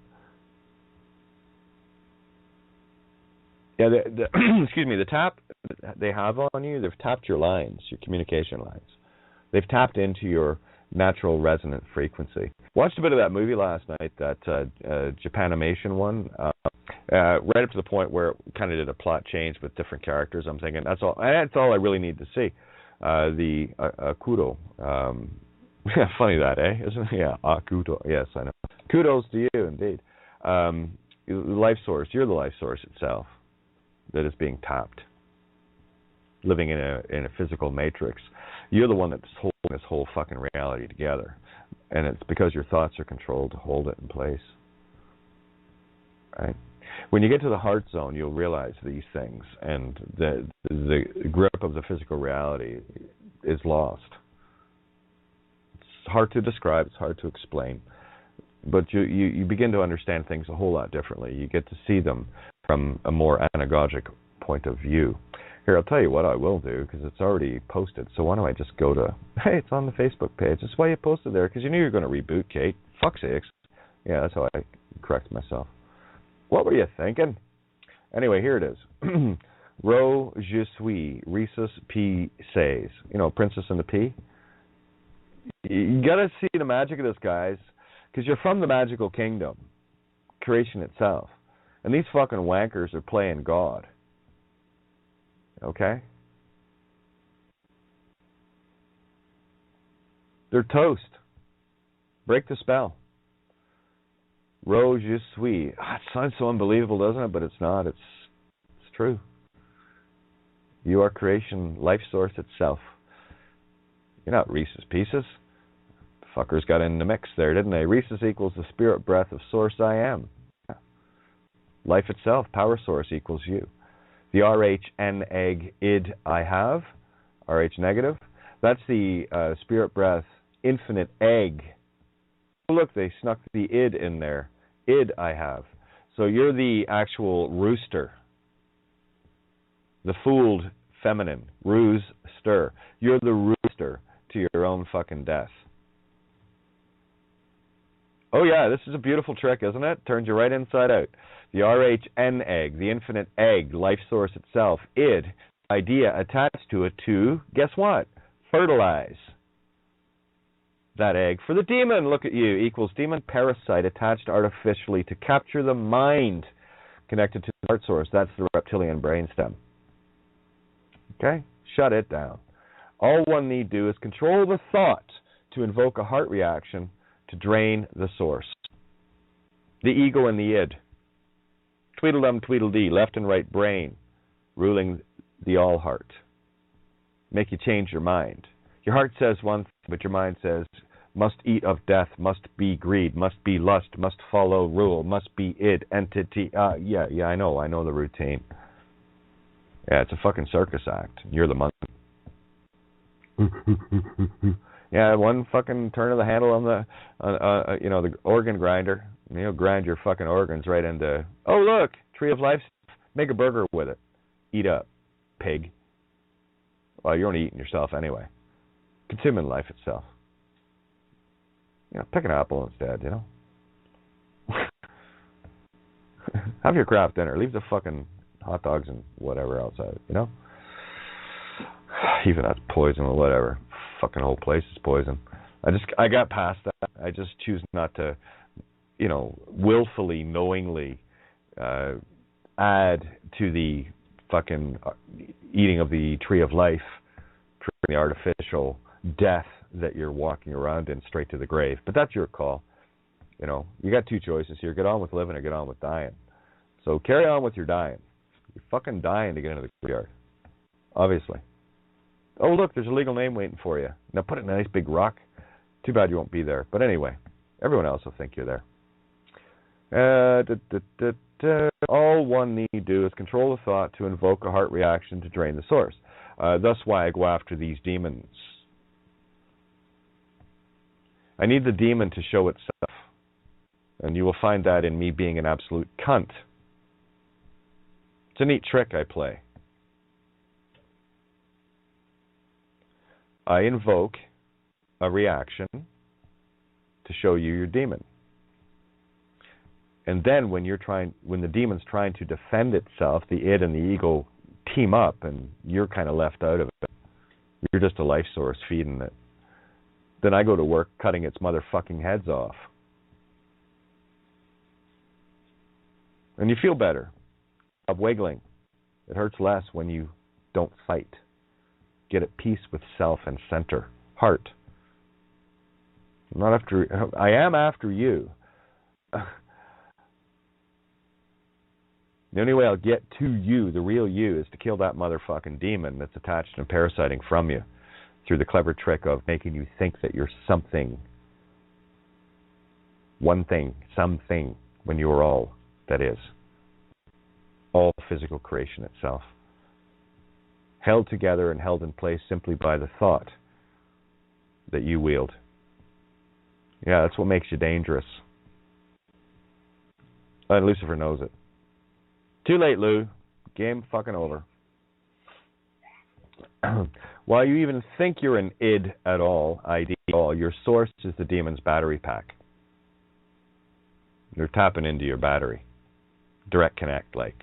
Yeah, excuse me, the tap they have on you, they've tapped your lines, your communication lines. They've tapped into your natural resonant frequency. Watched a bit of that movie last night, that Japanimation one, right up to the point where it kind of did a plot change with different characters. I'm thinking, that's all I really need to see. The Akudo. Funny that, eh? Isn't it? Yeah, Akudo. Yes, I know. Kudos to you, indeed. Life source. You're the life source itself that is being tapped. Living in a physical matrix. You're the one that's holding this whole fucking reality together. And it's because your thoughts are controlled to hold it in place. Right? When you get to the heart zone, you'll realize these things, and the grip of the physical reality is lost. It's hard to describe, it's hard to explain, but you begin to understand things a whole lot differently. You get to see them from a more anagogic point of view. Here, I'll tell you what I will do, because it's already posted, so why don't I just go to, hey, it's on the Facebook page. That's why you posted there, because you knew you were going to reboot, Kate. Fuck's sakes. Yeah, that's how I correct myself. What were you thinking? Anyway, here it is. Ro je suis, Rhesus P says. Princess and the Pea. You got to see the magic of this, guys, because you're from the magical kingdom, creation itself. And these fucking wankers are playing God. Okay? They're toast. Break the spell. Ro je suis. It sounds so unbelievable, doesn't it? But it's not. It's true. You are creation, life source itself. You're not Reese's Pieces. The fuckers got in the mix there, didn't they? Reese's equals the spirit breath of source I am. Life itself, power source, equals you. The RH-N egg id I have, RH negative, that's the spirit breath infinite egg. Oh, look, they snuck the id in there. Id I have. So you're the actual rooster. The fooled feminine. Ruse-ster. You're the rooster to your own fucking death. Oh yeah, this is a beautiful trick, isn't it? Turns you right inside out. The RHN egg, the infinite egg, life source itself, id, idea attached to it to, guess what? Fertilize that egg for the demon. Look at you, equals demon parasite attached artificially to capture the mind connected to the heart source. That's the reptilian brainstem. Okay? Shut it down. All one need do is control the thought to invoke a heart reaction to drain the source. The ego and the id. Tweedledum, tweedledee, left and right brain, ruling the all heart. Make you change your mind. Your heart says one thing, but your mind says, must eat of death, must be greed, must be lust, must follow rule, must be id, entity. Yeah, I know the routine. Yeah, it's a fucking circus act. You're the monkey. Yeah, one fucking turn of the handle on the, the organ grinder. You'll grind your fucking organs right into, oh look, tree of life, make a burger with it. Eat up, pig. Well, you're only eating yourself anyway. Consuming life itself. Pick an apple instead, Have your Kraft dinner. Leave the fucking hot dogs and whatever else out, Even that's poison or whatever. Fucking whole place is poison. I got past that. I just choose not to, willfully, knowingly add to the fucking eating of the tree of life, the artificial death that you're walking around in straight to the grave. But that's your call. You got two choices here. Get on with living or get on with dying. So carry on with your dying. You're fucking dying to get into the graveyard. Obviously. Oh, look, there's a legal name waiting for you. Now put it in a nice big rock. Too bad you won't be there. But anyway, everyone else will think you're there. All one need do is control the thought to invoke a heart reaction to drain the source. Thus why I go after these demons. I need the demon to show itself. And you will find that in me being an absolute cunt. It's a neat trick I play. I invoke a reaction to show you your demon. And then when the demon's trying to defend itself, the id and the ego team up and you're kind of left out of it. You're just a life source feeding it. Then I go to work cutting its motherfucking heads off. And you feel better. Stop wiggling. It hurts less when you don't fight. Get at peace with self and center. Heart. I am after you. The only way I'll get to you, the real you, is to kill that motherfucking demon that's attached and parasiting from you through the clever trick of making you think that you're something. One thing, something, when you are all that is. All physical creation itself. Held together and held in place simply by the thought that you wield. Yeah, that's what makes you dangerous. And Lucifer knows it. Too late, Lou. Game fucking over. While you even think you're an id at all, ID at all, your source is the demon's battery pack. You're tapping into your battery. Direct connect, like.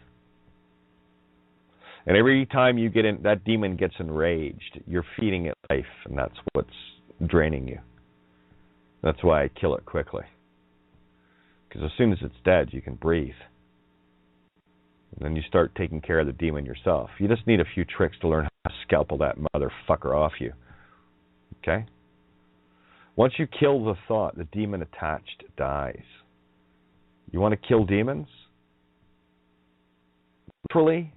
And every time you get in, that demon gets enraged, you're feeding it life, and that's what's draining you. That's why I kill it quickly. Because as soon as it's dead, you can breathe. And then you start taking care of the demon yourself. You just need a few tricks to learn how to scalpel that motherfucker off you. Okay? Once you kill the thought, the demon attached dies. You want to kill demons? Literally?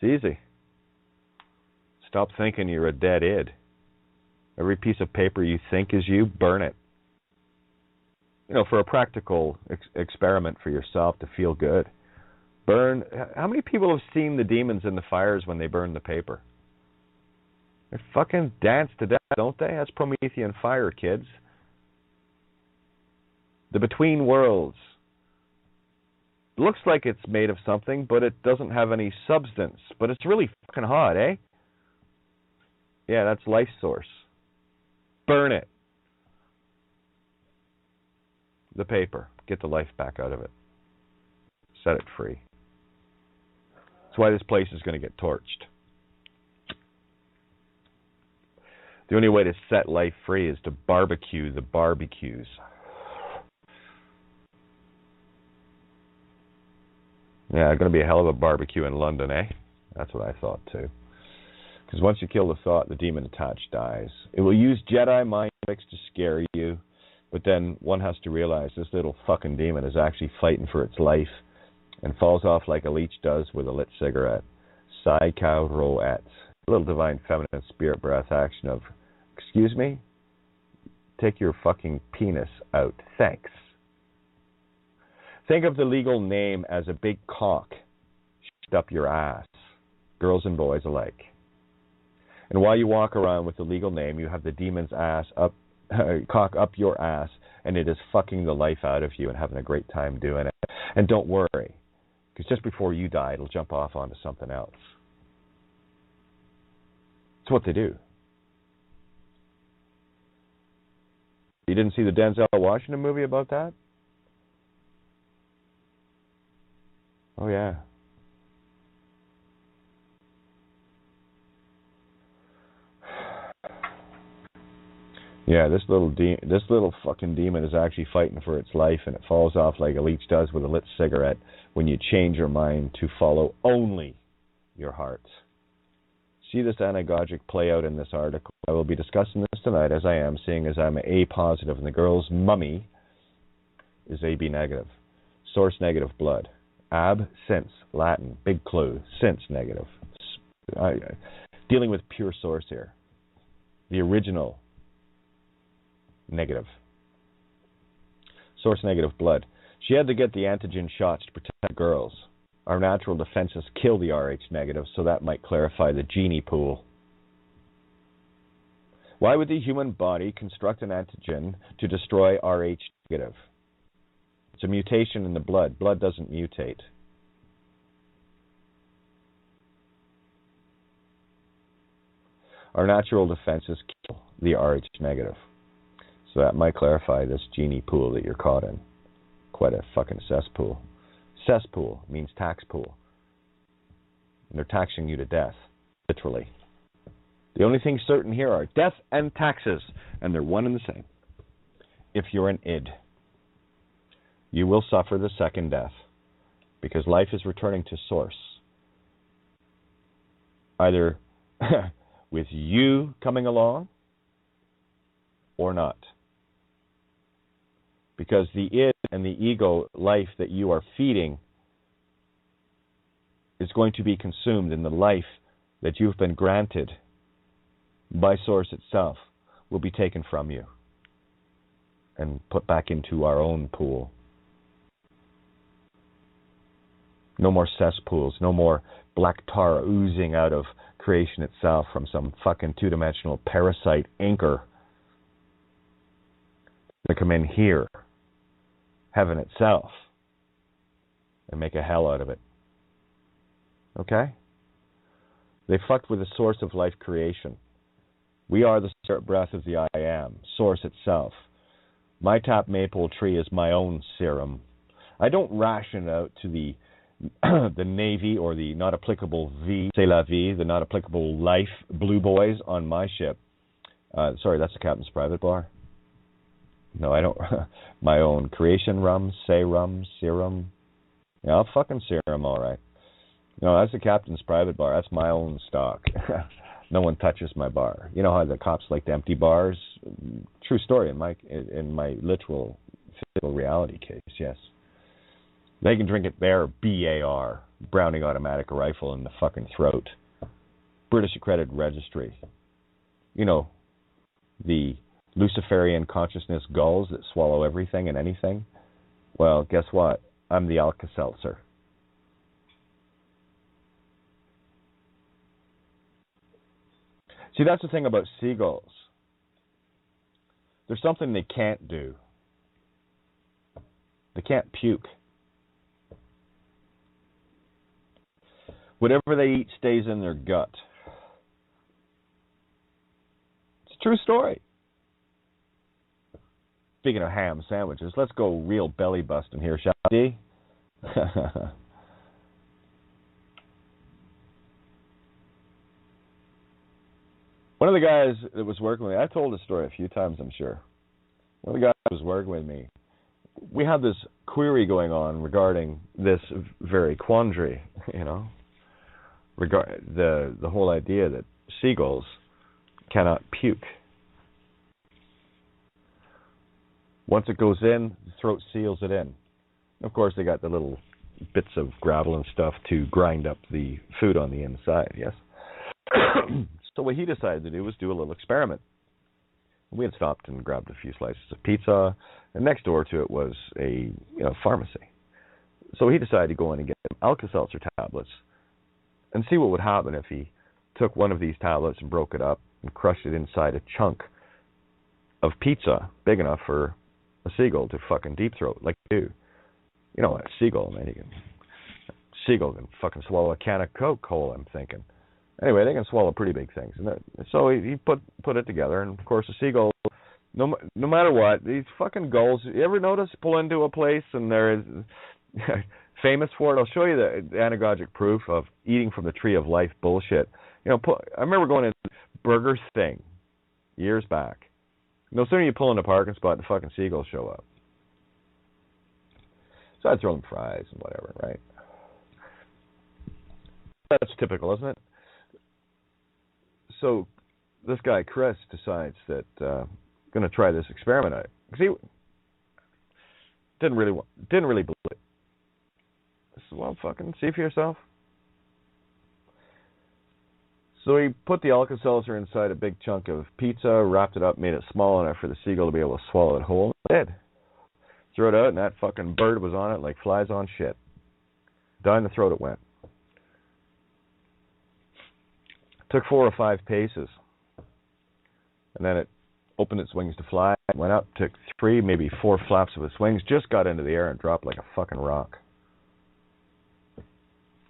It's easy. Stop thinking you're a dead id. Every piece of paper you think is you, burn it. For a practical experiment for yourself to feel good. Burn. How many people have seen the demons in the fires when they burn the paper? They fucking dance to death, don't they? That's Promethean fire, kids. The between worlds. looks like it's made of something, but it doesn't have any substance. But it's really fucking hot, eh? Yeah, that's life source. Burn it. The paper. Get the life back out of it. Set it free. That's why this place is going to get torched. The only way to set life free is to barbecue the barbecues. Yeah, going to be a hell of a barbecue in London, eh? That's what I thought, too. Because once you kill the thought, the demon attached dies. It will use Jedi mind tricks to scare you, but then one has to realize this little fucking demon is actually fighting for its life and falls off like a leech does with a lit cigarette. Sai Cow Roette. A little divine feminine spirit breath action of, excuse me? Take your fucking penis out. Thanks. Think of the legal name as a big cock shoved up your ass, girls and boys alike. And while you walk around with the legal name, you have the demon's ass up, cock up your ass, and it is fucking the life out of you and having a great time doing it. And don't worry, because just before you die, it'll jump off onto something else. It's what they do. You didn't see the Denzel Washington movie about that? Oh, yeah. Yeah, this little fucking demon is actually fighting for its life, and it falls off like a leech does with a lit cigarette when you change your mind to follow only your heart. See this anagogic play out in this article. I will be discussing this tonight, as I am, seeing as I'm A positive, and the girl's mummy is AB negative. Source negative blood. Ab-sense, Latin, big clue, sense negative. Dealing with pure source here. The original negative. Source negative blood. She had to get the antigen shots to protect girls. Our natural defenses kill the Rh negative, so that might clarify the genie pool. Why would the human body construct an antigen to destroy Rh negative? It's a mutation in the blood. Blood doesn't mutate. Our natural defenses kill the Rh negative. So that might clarify this genie pool that you're caught in. Quite a fucking cesspool. Cesspool means tax pool. And they're taxing you to death, literally. The only things certain here are death and taxes, and they're one and the same. If you're an id, you will suffer the second death, because life is returning to source. Either with you coming along or not. Because the id and the ego life that you are feeding is going to be consumed, and the life that you've been granted by source itself will be taken from you and put back into our own pool. No more cesspools, no more black tar oozing out of creation itself from some fucking two-dimensional parasite anchor. They come in here, heaven itself, and make a hell out of it. Okay? They fucked with the source of life creation. We are the spirit breath of the I am, source itself. My tap maple tree is my own serum. I don't ration out to the Navy or the not applicable V, c'est la vie, the not applicable life blue boys on my ship. Sorry, that's the captain's private bar. No, I don't. My own creation rum, serum. Yeah, I'll fucking serum, all right. No, that's the captain's private bar. That's my own stock. No one touches my bar. You know how the cops like to empty bars? True story in my literal physical reality case, yes. They can drink it there, BAR, Browning automatic rifle in the fucking throat. British accredited registry. You know, the Luciferian consciousness gulls that swallow everything and anything. Well, guess what? I'm the Alka-Seltzer. See, that's the thing about seagulls. There's something they can't do. They can't puke. Whatever they eat stays in their gut. It's a true story. Speaking of ham sandwiches, let's go real belly busting here, shall we? One of the guys that was working with me, I've told this story a few times, I'm sure. One of the guys that was working with me, we had this query going on regarding this very quandary, you know, the whole idea that seagulls cannot puke. Once it goes in, the throat seals it in. Of course, they got the little bits of gravel and stuff to grind up the food on the inside, yes? So what he decided to do was do a little experiment. We had stopped and grabbed a few slices of pizza, and next door to it was a pharmacy. So he decided to go in and get Alka-Seltzer tablets and see what would happen if he took one of these tablets and broke it up and crushed it inside a chunk of pizza big enough for a seagull to fucking deep throat like you do. You know, a seagull, man, seagull can fucking swallow a can of Coke whole, I'm thinking. Anyway, they can swallow pretty big things. And so he put it together, and of course a seagull, no matter what, these fucking gulls, you ever notice pull into a place and they're famous for it? I'll show you the anagogic proof of eating from the tree of life bullshit. You know, I remember going to Burger Thing years back. No sooner you pull in a parking spot, the fucking seagulls show up. So I'd throw them fries and whatever, right? That's typical, isn't it? So this guy Chris decides that going to try this experiment out because he didn't really believe it. I said, well, fucking see for yourself. So he put the Alka-Seltzer inside a big chunk of pizza, wrapped it up, made it small enough for the seagull to be able to swallow it whole. It did. Threw it out, and that fucking bird was on it like flies on shit. Down the throat it went. Took 4 or 5 paces, and then it opened its wings to fly, went up, took 3, maybe 4 flaps of its wings, just got into the air and dropped like a fucking rock.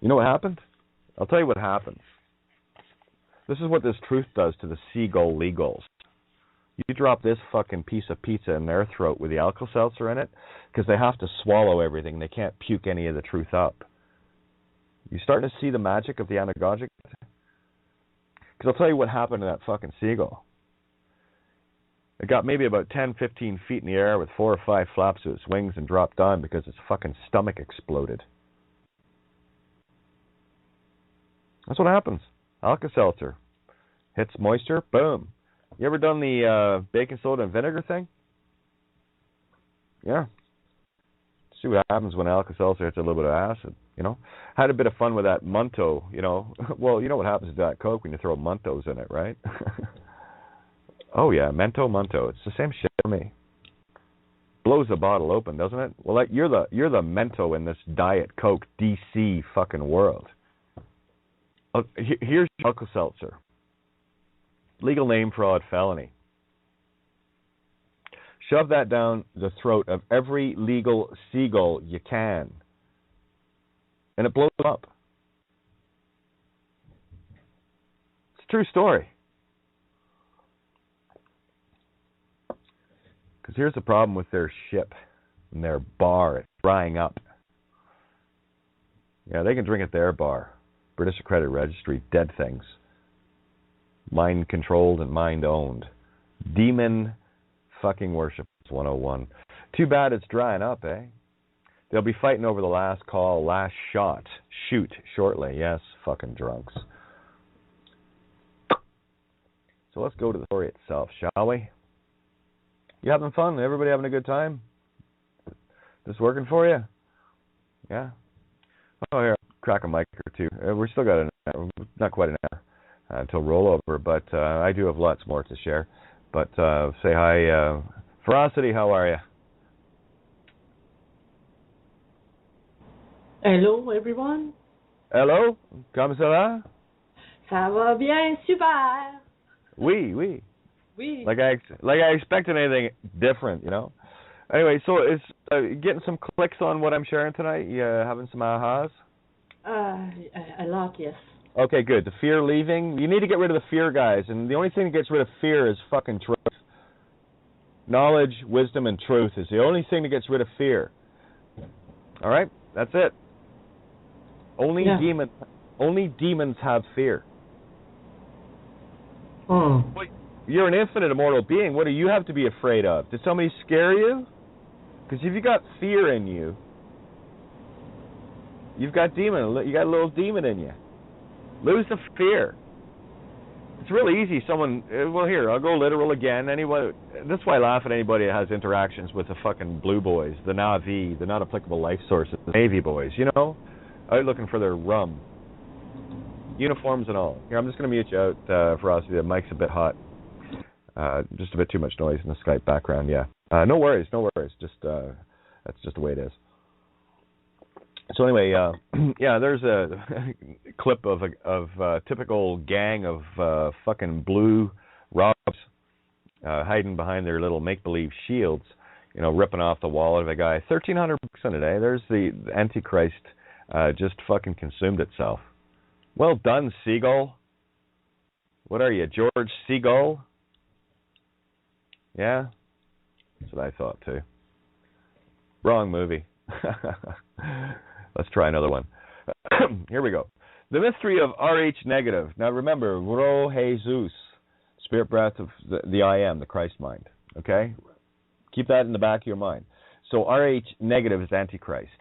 You know what happened? I'll tell you what happens. This is what this truth does to the seagull legals. You drop this fucking piece of pizza in their throat with the Alka-Seltzer in it, because they have to swallow everything. They can't puke any of the truth up. You starting to see the magic of the anagogic? Because I'll tell you what happened to that fucking seagull. It got maybe about 10, 15 feet in the air with 4 or 5 flaps of its wings and dropped down because its fucking stomach exploded. That's what happens. Alka-Seltzer. Hits moisture, boom. You ever done the baking soda and vinegar thing? Yeah. See what happens when Alka-Seltzer hits a little bit of acid, you know? Had a bit of fun with that Munto, you know. Well, you know what happens to Diet Coke when you throw Muntos in it, right? Oh, yeah, Munto. It's the same shit for me. Blows the bottle open, doesn't it? Well, you're the Mento in this Diet Coke DC fucking world. Here's Alka-Seltzer. Legal name fraud felony. Shove that down the throat of every legal seagull you can, and it blows up. It's a true story. Because here's the problem with their ship and their bar. It's drying up. Yeah, they can drink at their bar. British Accredited Registry, dead things. Mind-controlled and mind-owned. Demon fucking worship 101. Too bad it's drying up, eh? They'll be fighting over the last call, last shot. Shoot shortly. Yes, fucking drunks. So let's go to the story itself, shall we? You having fun? Everybody having a good time? This working for you? Yeah? Oh, here, crack a mic or two. We still got not quite an hour until rollover, but I do have lots more to share. But say hi. Ferocity, how are you? Hello, everyone. Hello, comment ça va? Ça va bien, super. Oui, oui. Oui. Like I expected anything different, you know. Anyway, so it's getting some clicks on what I'm sharing tonight. You having some ahas? A lot, yes. Okay, good. The fear leaving. You need to get rid of the fear, guys. And the only thing that gets rid of fear is fucking truth. Knowledge, wisdom, and truth is the only thing that gets rid of fear. All right? That's it. Only demons have fear. You're an infinite immortal being. What do you have to be afraid of? Did somebody scare you? Because if you got fear in you, you've got demon. You got a little demon in you. Lose the fear. It's really easy. Well, here, I'll go literal again. Anyone, that's why I laugh at anybody that has interactions with the fucking blue boys, the Na'vi, the not applicable life sources, the Navy boys, out looking for their rum. Uniforms and all. Here, I'm just going to mute you out, Ferocity. The mic's a bit hot. Just a bit too much noise in the Skype background, yeah. No worries. Just that's just the way it is. So anyway, there's a clip of a typical gang of fucking blue robs hiding behind their little make-believe shields, ripping off the wallet of a guy. $1,300 in a day. There's the Antichrist just fucking consumed itself. Well done, Seagull. What are you, George Seagull? Yeah? That's what I thought, too. Wrong movie. Let's try another one. Here we go. The mystery of RH negative. Now remember, Ro Jesus, spirit breath of the I am, the Christ mind. Okay? Keep that in the back of your mind. So RH negative is Antichrist.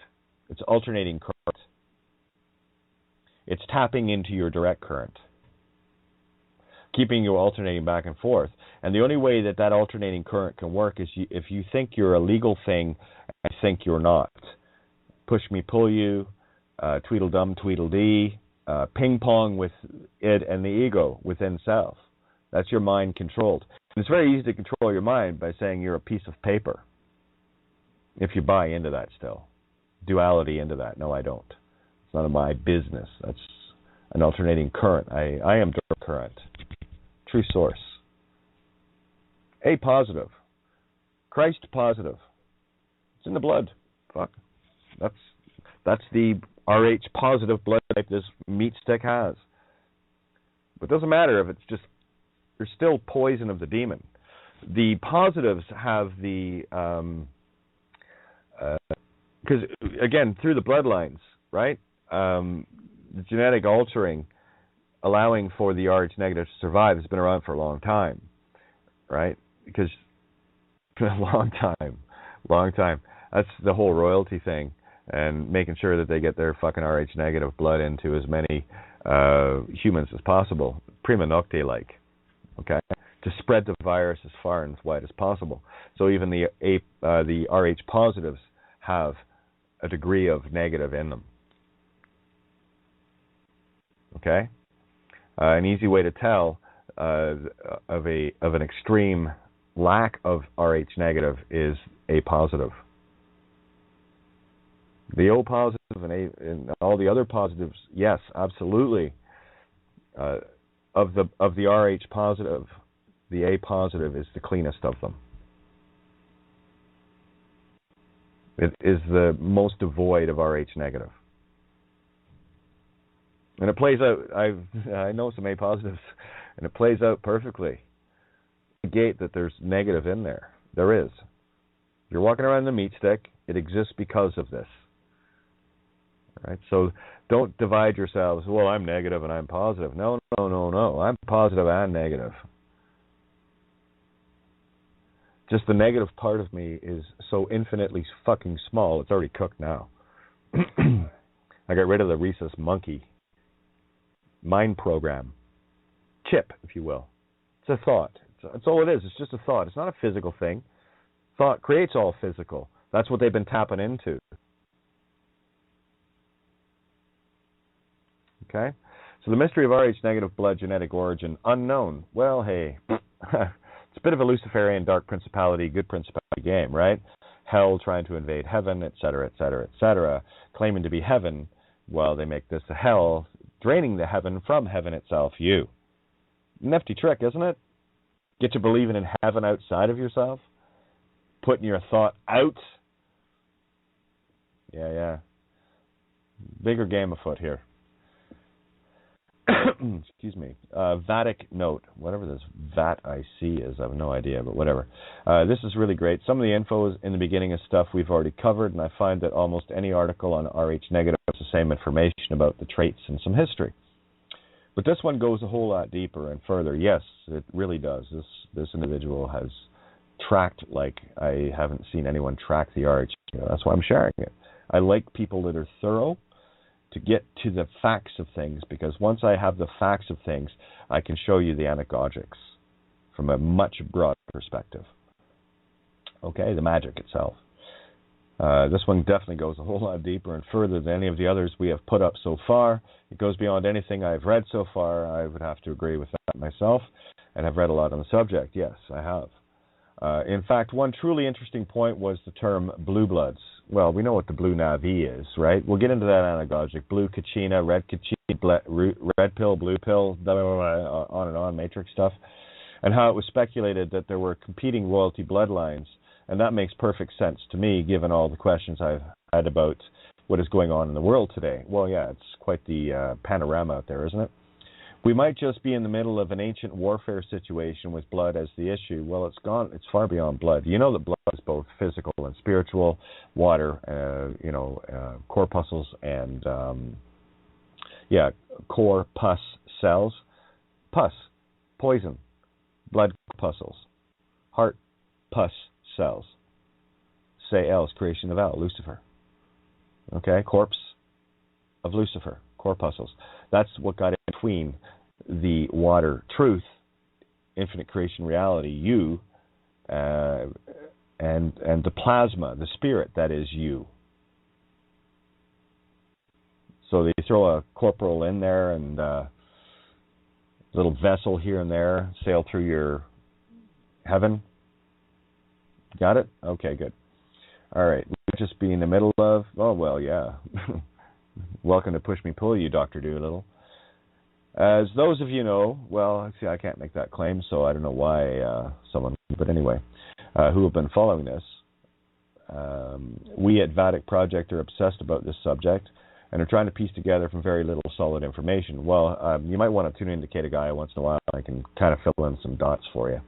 It's alternating current. It's tapping into your direct current, keeping you alternating back and forth. And the only way that alternating current can work is if you think you're a legal thing and think you're not. Push me, pull you, tweedledum, tweedledee, ping pong with it and the ego within self. That's your mind controlled. And it's very easy to control your mind by saying you're a piece of paper. If you buy into that still. Duality into that. No, I don't. It's none of my business. That's an alternating current. I am direct current. True source. A positive. Christ positive. It's in the blood. Fuck. That's the RH positive blood type this meat stick has. But it doesn't matter if it's just, there's still poison of the demon. The positives have the, because again, through the bloodlines, right? The genetic altering, allowing for the RH negative to survive, has been around for a long time, right? Because a long time. That's the whole royalty thing, and making sure that they get their fucking RH negative blood into as many humans as possible, prima nocte like, okay, to spread the virus as far and as wide as possible. So even the RH positives have a degree of negative in them. Okay, an easy way to tell of an extreme lack of RH negative is A positive. The O positive and all the other positives, yes, absolutely. Of the RH positive, the A positive is the cleanest of them. It is the most devoid of RH negative. And it plays out, I know some A positives, and it plays out perfectly. Negate that there's negative in there. There is. You're walking around the meat stick, it exists because of this. All right? So don't divide yourselves, well, I'm negative and I'm positive. No. I'm positive and negative. Just the negative part of me is so infinitely fucking small, it's already cooked now. I got rid of the rhesus monkey mind program. Chip, if you will. It's a thought. It's all it is. It's just a thought. It's not a physical thing. Thought creates all physical. That's what they've been tapping into. Okay? So the mystery of RH negative blood genetic origin unknown. Well, hey, it's a bit of a Luciferian dark principality, good principality game, right? Hell trying to invade heaven, etc., etc., etc., claiming to be heaven. Well, they make this a hell, draining the heaven from heaven itself, you. Nifty trick, isn't it? Get you believing in heaven outside of yourself? Putting your thought out? Yeah. Bigger game afoot here. Excuse me. Vatic note, whatever this VAT-IC is, I have no idea, but whatever. This is really great. Some of the info in the beginning is stuff we've already covered, and I find that almost any article on Rh negative has the same information about the traits and some history. But this one goes a whole lot deeper and further. Yes, it really does. This individual has tracked like I haven't seen anyone track the Rh. That's why I'm sharing it. I like people that are thorough, to get to the facts of things, because once I have the facts of things, I can show you the anagogics from a much broader perspective. Okay, the magic itself. This one definitely goes a whole lot deeper and further than any of the others we have put up so far. It goes beyond anything I've read so far. I would have to agree with that myself, and I've read a lot on the subject. Yes, I have. In fact, one truly interesting point was the term blue bloods. Well, we know what the blue Navi is, right? We'll get into that anagogic. Blue Kachina, red Kachina, red pill, blue pill, blah, blah, blah, on and on, matrix stuff. And how it was speculated that there were competing royalty bloodlines. And that makes perfect sense to me, given all the questions I've had about what is going on in the world today. Well, yeah, it's quite the panorama out there, isn't it? We might just be in the middle of an ancient warfare situation with blood as the issue. Well, it's far beyond blood. You know that blood is both physical and spiritual, water, corpuscles and, core pus cells. Pus, poison, blood corpuscles, heart pus cells. Say L is creation of L, Lucifer. Okay, corpse of Lucifer, corpuscles. That's what got in between the water truth, infinite creation reality, you, and the plasma, the spirit that is you. So they throw a corporal in there and a little vessel here and there, sail through your heaven. Got it? Okay, good. All right. Just be in the middle of, oh, well, yeah. Welcome to Push Me Pull You, Dr. Doolittle. As those of you know, well, see, I can't make that claim, so I don't know why someone, but anyway, who have been following this, we at Vatic Project are obsessed about this subject and are trying to piece together from very little solid information. Well, you might want to tune in to Kata Gaia once in a while. I can kind of fill in some dots for you.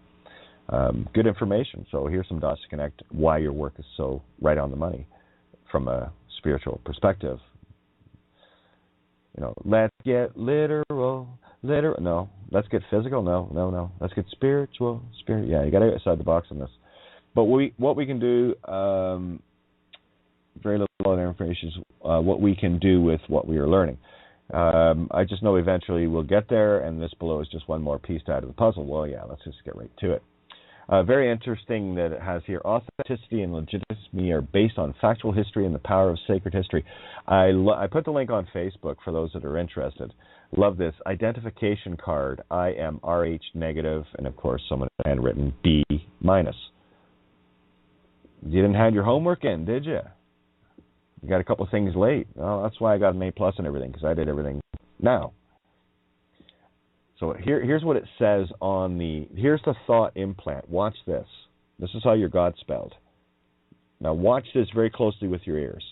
Good information. So here's some dots to connect why your work is so right on the money from a spiritual perspective. You know, let's get literal. No, let's get physical. No. Let's get spiritual. Yeah, you got to get outside the box on this. But what we can do, very little information, is what we can do with what we are learning. I just know eventually we'll get there, and this below is just one more piece to add to the puzzle. Well, yeah, let's just get right to it. Very interesting that it has here, authenticity and legitimacy are based on factual history and the power of sacred history. I put the link on Facebook for those that are interested. Love this. Identification card. I am Rh negative, and of course someone handwritten B minus. You didn't hand your homework in, did you? You got a couple of things late. Oh, that's why I got an A+ and everything, because I did everything now. So here's what it says on here's the thought implant. Watch this. This is how your God's spelled. Now watch this very closely with your ears.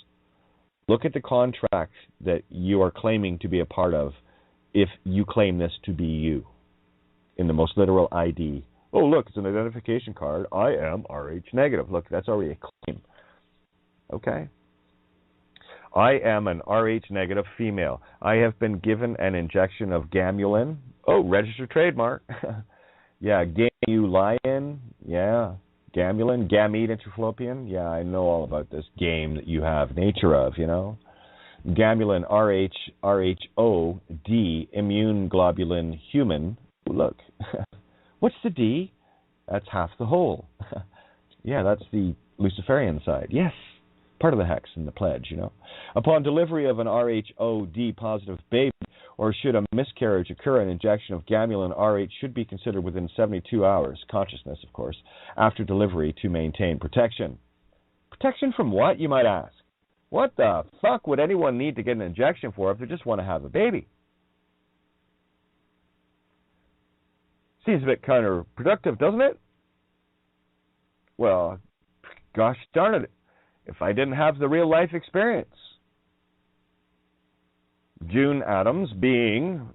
Look at the contract that you are claiming to be a part of if you claim this to be you. In the most literal ID. Oh, look, it's an identification card. I am Rh negative. Look, that's already a claim. Okay? I am an Rh negative female. I have been given an injection of gamulin. Oh, registered trademark. Yeah, gamulin. Yeah, gamulin, gamete interfallopian. Yeah, I know all about this game that you have nature of, you know. Gamulin, RHOD, immune globulin, human. Look, what's the D? That's half the whole. Yeah, that's the Luciferian side. Yes. Part of the hex in the pledge, you know. Upon delivery of an RHOD positive baby, or should a miscarriage occur, an injection of gamulin RH should be considered within 72 hours, consciousness, of course, after delivery to maintain protection. Protection from what, you might ask? What the fuck would anyone need to get an injection for if they just want to have a baby? Seems a bit counterproductive, doesn't it? Well, gosh darn it. If I didn't have the real life experience. June Adams, being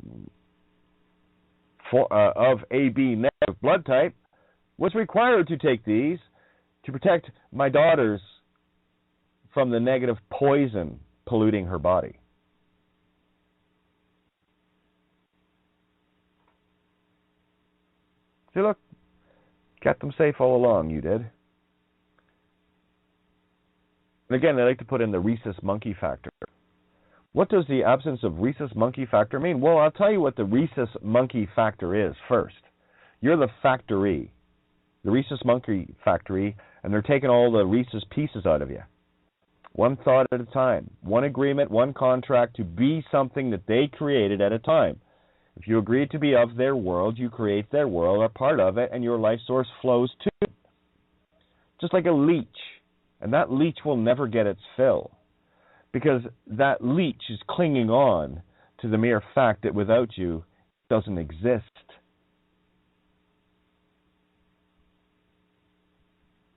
of AB negative blood type, was required to take these to protect my daughters from the negative poison polluting her body. See, look, kept them safe all along, you did. And again, they like to put in the rhesus monkey factor. What does the absence of rhesus monkey factor mean? Well, I'll tell you what the rhesus monkey factor is first. You're the factory, the rhesus monkey factory, and they're taking all the rhesus pieces out of you. One thought at a time, one agreement, one contract to be something that they created at a time. If you agree to be of their world, you create their world, are part of it, and your life source flows to it. Just like a leech. And that leech will never get its fill. Because that leech is clinging on to the mere fact that without you, it doesn't exist.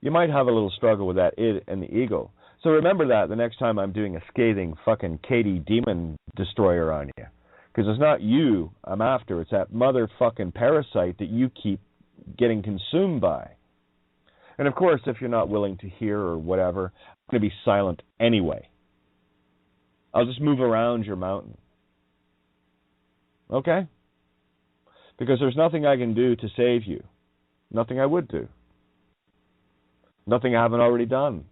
You might have a little struggle with that id and the ego. So remember that the next time I'm doing a scathing fucking Katie demon destroyer on you. Because it's not you I'm after, it's that motherfucking parasite that you keep getting consumed by. And of course, if you're not willing to hear or whatever, I'm going to be silent anyway. I'll just move around your mountain. Okay? Because there's nothing I can do to save you. Nothing I would do. Nothing I haven't already done.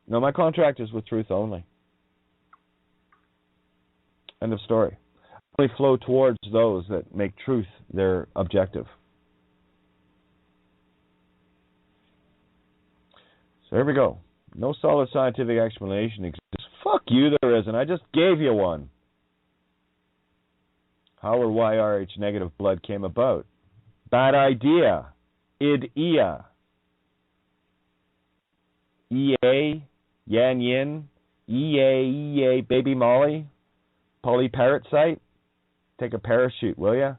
No, my contract is with truth only. End of story. I only flow towards those that make truth their objective. So here we go. No solid scientific explanation exists. Fuck you, there isn't. I just gave you one. How or why Rh negative blood came about. Bad idea. Id-ia. EA, Yan Yin, EA, Baby Molly, polyparasite. Take a parachute, will ya?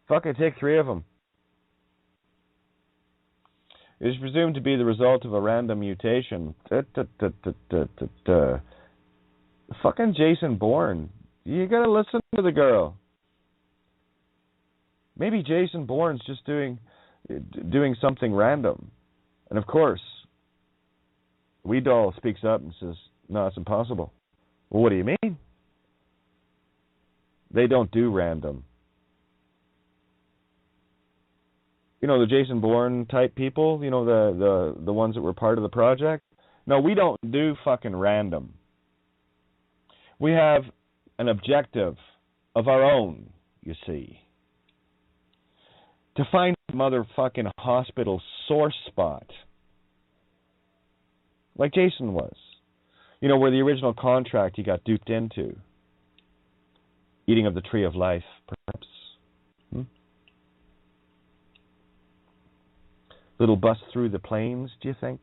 Fucking take 3 of them. It is presumed to be the result of a random mutation. Fucking Jason Bourne. You gotta listen to the girl. Maybe Jason Bourne's just doing something random. And of course, Weedoll speaks up and says, no, it's impossible. Well, what do you mean? They don't do random. You know, the Jason Bourne type people, you know, the ones that were part of the project? No, we don't do fucking random. We have an objective of our own, you see. To find a motherfucking hospital sore spot. Like Jason was. You know, where the original contract he got duped into. Eating of the tree of life, perhaps. Little bust through the plains, do you think?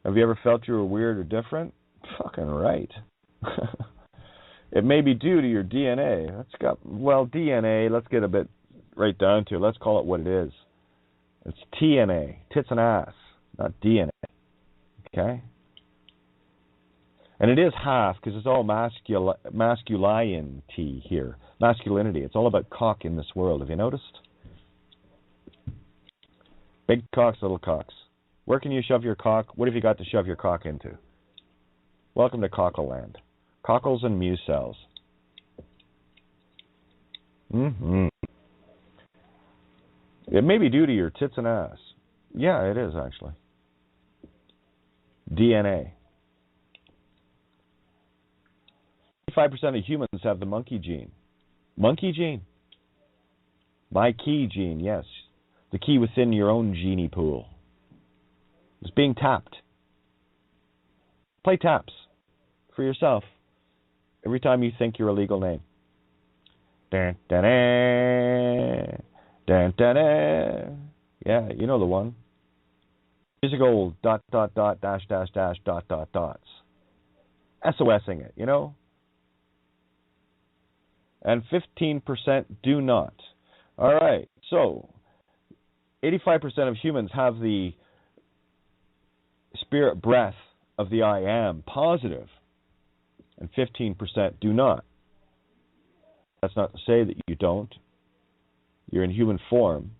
Have you ever felt you were weird or different? Fucking right. It may be due to your DNA. DNA, let's get a bit right down to it. Let's call it what it is. It's TNA, tits and ass, not DNA. Okay? And it is half, because it's all masculinity here. Masculinity. It's all about cock in this world. Have you noticed? Big cocks, little cocks. Where can you shove your cock? What have you got to shove your cock into? Welcome to Cockleland. Cockles and Muse cells. It may be due to your tits and ass. Yeah, it is, actually. DNA. 85% of humans have the monkey gene. Monkey gene. My key gene, yes. The key within your own genie pool. It's being tapped. Play taps for yourself every time you think your illegal name. Dun, dun, dun, dun, dun, dun. Yeah, you know the one. Physical ... dash dots. SOSing it, you know? And 15% do not. All right, so 85% of humans have the spirit breath of the I am positive, and 15% do not. That's not to say that you don't. You're in human form.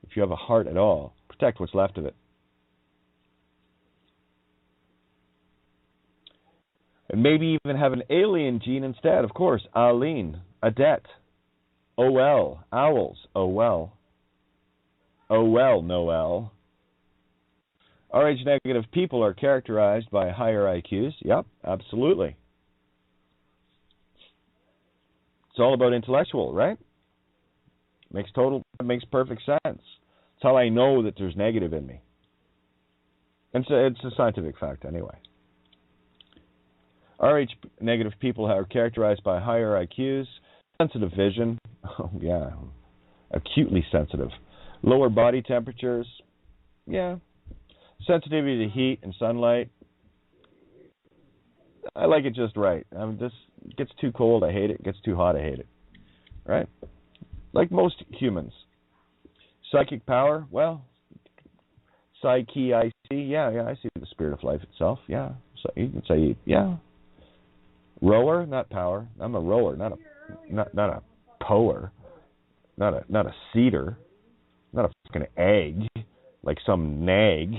If you have a heart at all, protect what's left of it. And maybe even have an alien gene instead. Of course, Aline, Adet, OL, owls, oh well, Noel. RH negative people are characterized by higher IQs. Yep, absolutely. It's all about intellectual, right? Makes perfect sense. It's how I know that there's negative in me. And so it's a scientific fact anyway. RH negative people are characterized by higher IQs, sensitive vision, oh yeah, acutely sensitive, lower body temperatures, yeah, sensitivity to heat and sunlight. I like it just right. This gets too cold, I hate it. Gets too hot, I hate it. Right? Like most humans. Psychic power, well, psyche, I see. Yeah, I see the spirit of life itself. Yeah, so you can say, yeah. Rower, not power. I'm a rower, not a power, not a cedar, not a fucking egg, like some nag.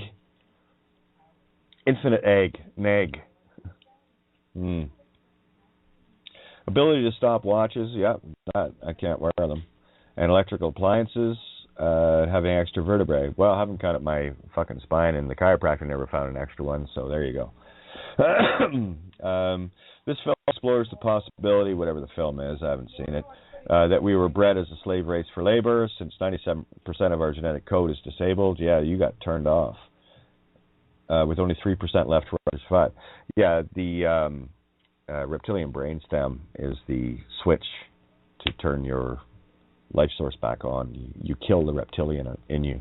Infinite egg, nag. Ability to stop watches, I can't wear them. And electrical appliances, having extra vertebrae. Well, I haven't cut up my fucking spine, and the chiropractor never found an extra one, so there you go. This film explores the possibility, whatever the film is, I haven't seen it, that we were bred as a slave race for labor. Since 97% of our genetic code is disabled, you got turned off. With only 3% left for others to survive. Yeah, the reptilian brainstem is the switch to turn your life source back on. You kill the reptilian in you.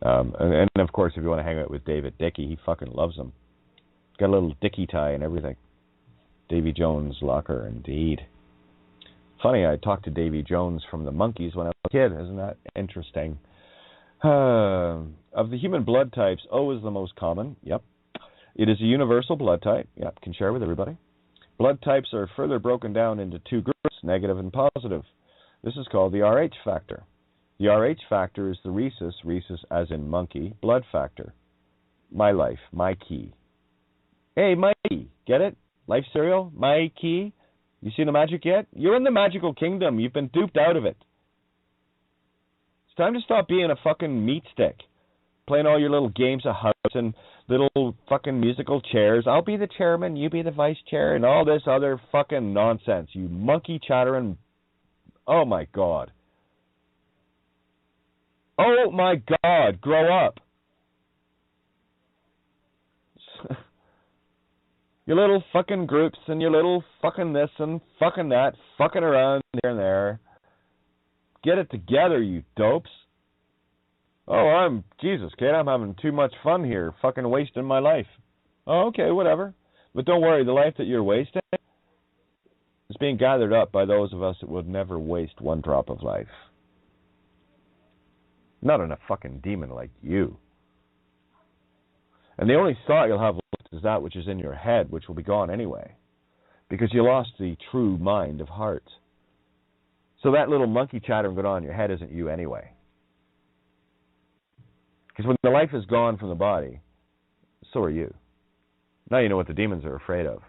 And of course, if you want to hang out with David Dickey, he fucking loves him. Got a little Dickey tie and everything. Davy Jones locker, indeed. Funny, I talked to Davy Jones from the Monkees when I was a kid. Isn't that interesting? Of the human blood types, O is the most common. Yep. It is a universal blood type. Yep, can share with everybody. Blood types are further broken down into two groups, negative and positive. This is called the RH factor. The RH factor is the rhesus as in monkey, blood factor. My life, my key. Hey, Mikey, get it? Life cereal, my key. You seen the magic yet? You're in the magical kingdom. You've been duped out of it. It's time to stop being a fucking meat stick. Playing all your little games of house and little fucking musical chairs. I'll be the chairman, you be the vice chair, and all this other fucking nonsense. You monkey chattering. Oh my God. Oh my God, grow up. Your little fucking groups and your little fucking this and fucking that, fucking around here and there. Get it together, you dopes. Oh, Jesus, kid, I'm having too much fun here, fucking wasting my life. Oh, okay, whatever. But don't worry, the life that you're wasting is being gathered up by those of us that would never waste one drop of life. Not in a fucking demon like you. And the only thought you'll have left is that which is in your head, which will be gone anyway, because you lost the true mind of heart. So that little monkey chattering going on in your head isn't you anyway. Because when the life is gone from the body, so are you. Now you know what the demons are afraid of.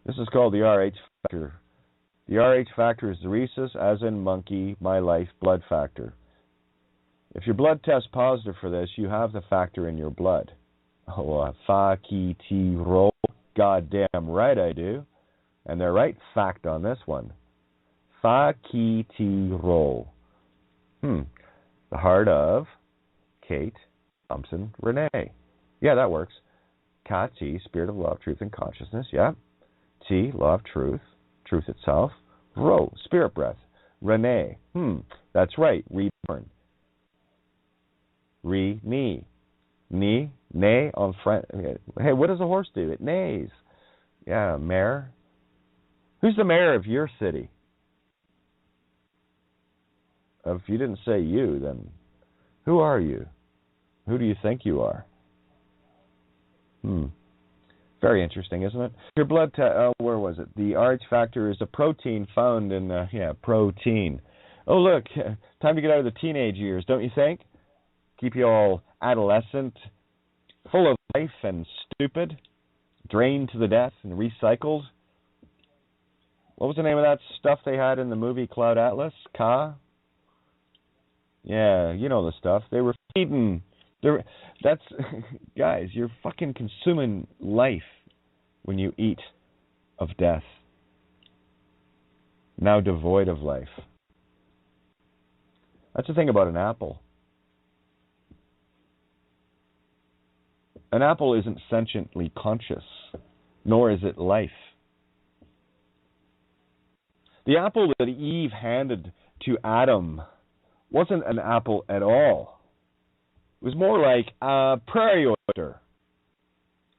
This is called the RH factor. The RH factor is the rhesus, as in monkey, my life, blood factor. If your blood tests positive for this, you have the factor in your blood. Oh, fa-ki-ti-ro. Goddamn right I do. And they're right fact on this one. Fa-ki-ti-ro. The heart of Kate Thompson Renee. Yeah, that works. Ka-ti, spirit of love, truth, and consciousness. Yeah. T, law of truth, truth itself. Ro, spirit breath. Renee. That's right. Reborn. Re-knee. Knee, neigh on front. Hey, what does a horse do? It neighs. Yeah, mayor. Who's the mayor of your city? If you didn't say you, then who are you? Who do you think you are? Very interesting, isn't it? Your blood where was it? The Rh factor is a protein found in, protein. Oh, look, time to get out of the teenage years, don't you think? Keep you all adolescent, full of life and stupid, drained to the death and recycled. What was the name of that stuff they had in the movie Cloud Atlas? Ka? Yeah, you know the stuff. They were feeding. That's guys, you're fucking consuming life when you eat of death. Now devoid of life. That's the thing about an apple. An apple isn't sentiently conscious, nor is it life. The apple that Eve handed to Adam wasn't an apple at all. It was more like a prairie oyster,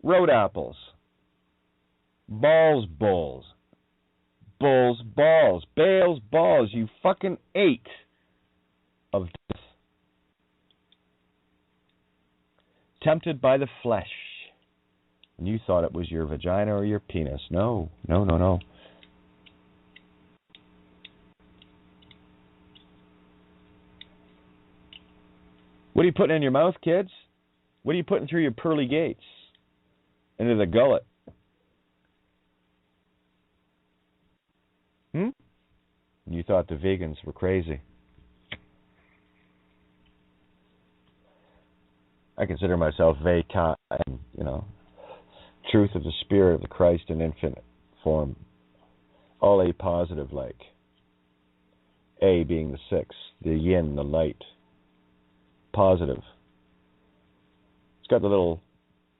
road apples, balls, bulls, balls, bales, balls. You fucking ate of death. Tempted by the flesh. And you thought it was your vagina or your penis. No. What are you putting in your mouth, kids? What are you putting through your pearly gates? Into the gullet? You thought the vegans were crazy. I consider myself Veka, and, truth of the Spirit of the Christ in infinite form. All A positive, like. A being the six, the yin, the light. Positive. It's got the little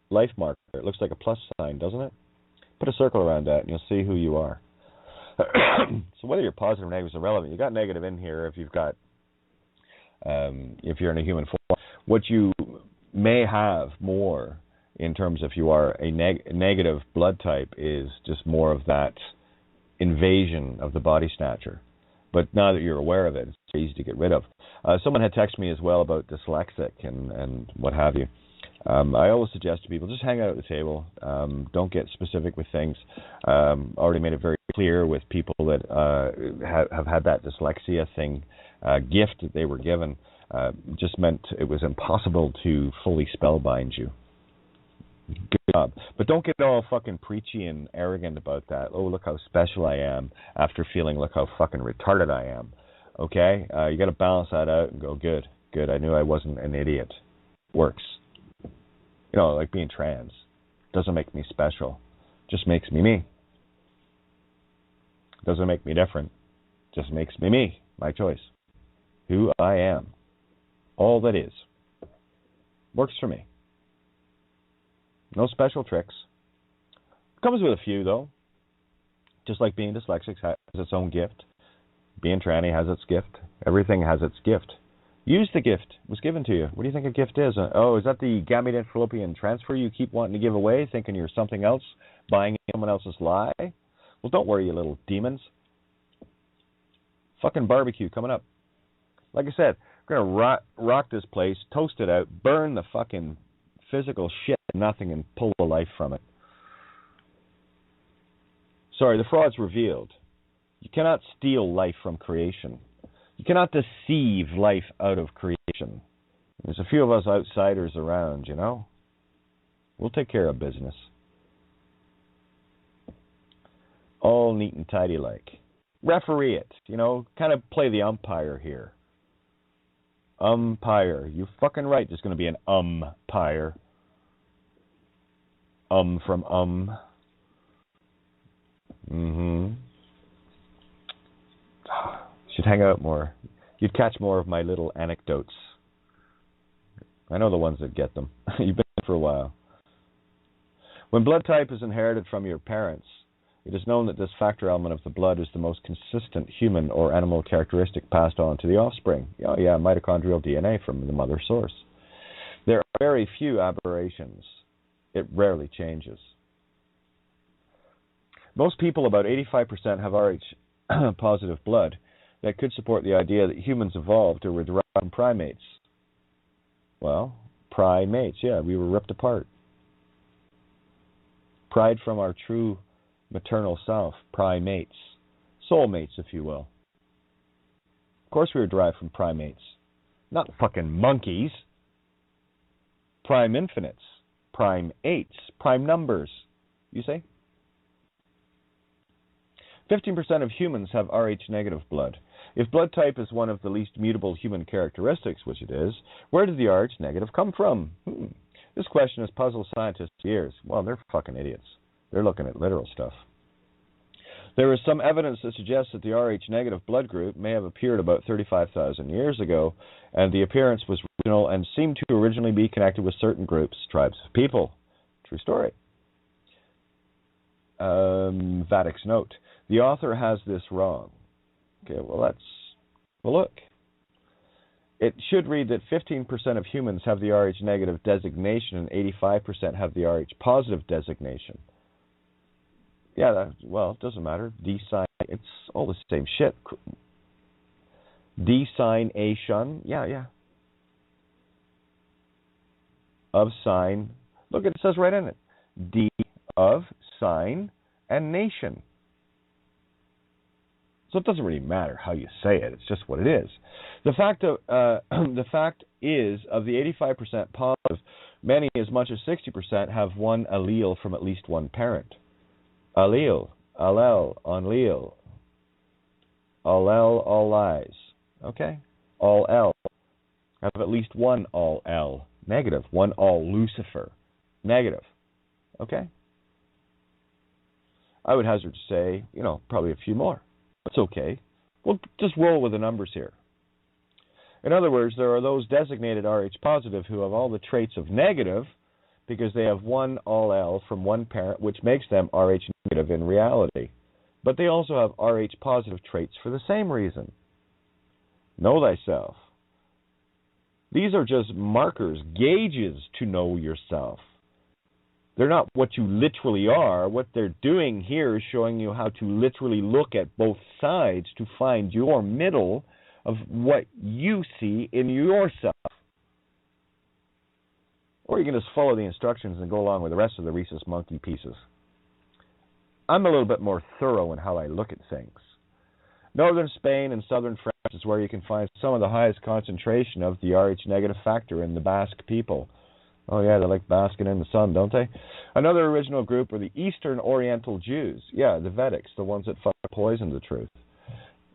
life marker. It looks like a plus sign, doesn't it? Put a circle around that and you'll see who you are. So whether you're positive or negative is irrelevant. You got negative in here if you've got, if you're in a human form. What you may have more in terms of if you are a negative blood type is just more of that invasion of the body snatcher. But now that you're aware of it, it's easy to get rid of. Someone had texted me as well about dyslexic and what have you. I always suggest to people, just hang out at the table. Don't get specific with things. Already made it very clear with people that have had that dyslexia thing, gift that they were given, just meant it was impossible to fully spellbind you. Good job. But don't get all fucking preachy and arrogant about that. Oh, look how special I am after feeling, look how fucking retarded I am. Okay? You got to balance that out and go, good. I knew I wasn't an idiot. Works. Like being trans. Doesn't make me special. Just makes me me. Doesn't make me different. Just makes me me. My choice. Who I am. All that is. Works for me. No special tricks. Comes with a few, though. Just like being dyslexic has its own gift. Being tranny has its gift. Everything has its gift. Use the gift. It was given to you. What do you think a gift is? Is that the gamete fallopian transfer you keep wanting to give away, thinking you're something else, buying someone else's lie? Well, don't worry, you little demons. Fucking barbecue coming up. Like I said, we're going to rock this place, toast it out, burn the fucking physical shit, nothing, and pull the life from it. Sorry, the fraud's revealed. You cannot steal life from creation. You cannot deceive life out of creation. There's a few of us outsiders around, We'll take care of business. All neat and tidy like. Referee it, kind of play the umpire here. Umpire. You're fucking right, there's going to be an umpire. From Should hang out more. You'd catch more of my little anecdotes. I know the ones that get them. You've been for a while. When blood type is inherited from your parents, it is known that this factor element of the blood is the most consistent human or animal characteristic passed on to the offspring. Oh yeah, mitochondrial DNA from the mother source. There are very few aberrations. It rarely changes. Most people, about 85%, have Rh positive blood. That could support the idea that humans evolved or were derived from primates. Well, primates. Yeah, we were ripped apart. Pried from our true maternal self. Primates. Soulmates, if you will. Of course we were derived from primates. Not fucking monkeys. Prime infinites. Prime eights. Prime numbers. You say? 15% of humans have Rh negative blood. If blood type is one of the least mutable human characteristics, which it is, where did the Rh negative come from? This question has puzzled scientists for years. Well, they're fucking idiots. They're looking at literal stuff. There is some evidence that suggests that the Rh negative blood group may have appeared about 35,000 years ago, and the appearance was regional and seemed to originally be connected with certain groups, tribes of people. True story. Vatic's note. The author has this wrong. Okay, well, look. It should read that 15% of humans have the Rh negative designation and 85% have the Rh positive designation. Yeah, it doesn't matter. D sign, it's all the same shit. D sign, A shun, yeah. Of sign, look, it says right in it. D of sign and nation. So it doesn't really matter how you say it. It's just what it is. The fact is, of the 85% positive, many as much as 60% have one allele from at least one parent. Allele, allele, allele, allele, all lies. Okay? All L. Have at least one all L. Negative. One all Lucifer. Negative. Okay? I would hazard to say, probably a few more. That's okay. We'll just roll with the numbers here. In other words, there are those designated Rh positive who have all the traits of negative because they have one all L from one parent, which makes them Rh negative in reality. But they also have Rh positive traits for the same reason. Know thyself. These are just markers, gauges to know yourself. They're not what you literally are. What they're doing here is showing you how to literally look at both sides to find your middle of what you see in yourself. Or you can just follow the instructions and go along with the rest of the rhesus monkey pieces. I'm a little bit more thorough in how I look at things. Northern Spain and southern France is where you can find some of the highest concentration of the Rh negative factor in the Basque people. Oh yeah, they like basking in the sun, don't they? Another original group are the Eastern Oriental Jews. Yeah, the Vedics, the ones that poisoned the truth.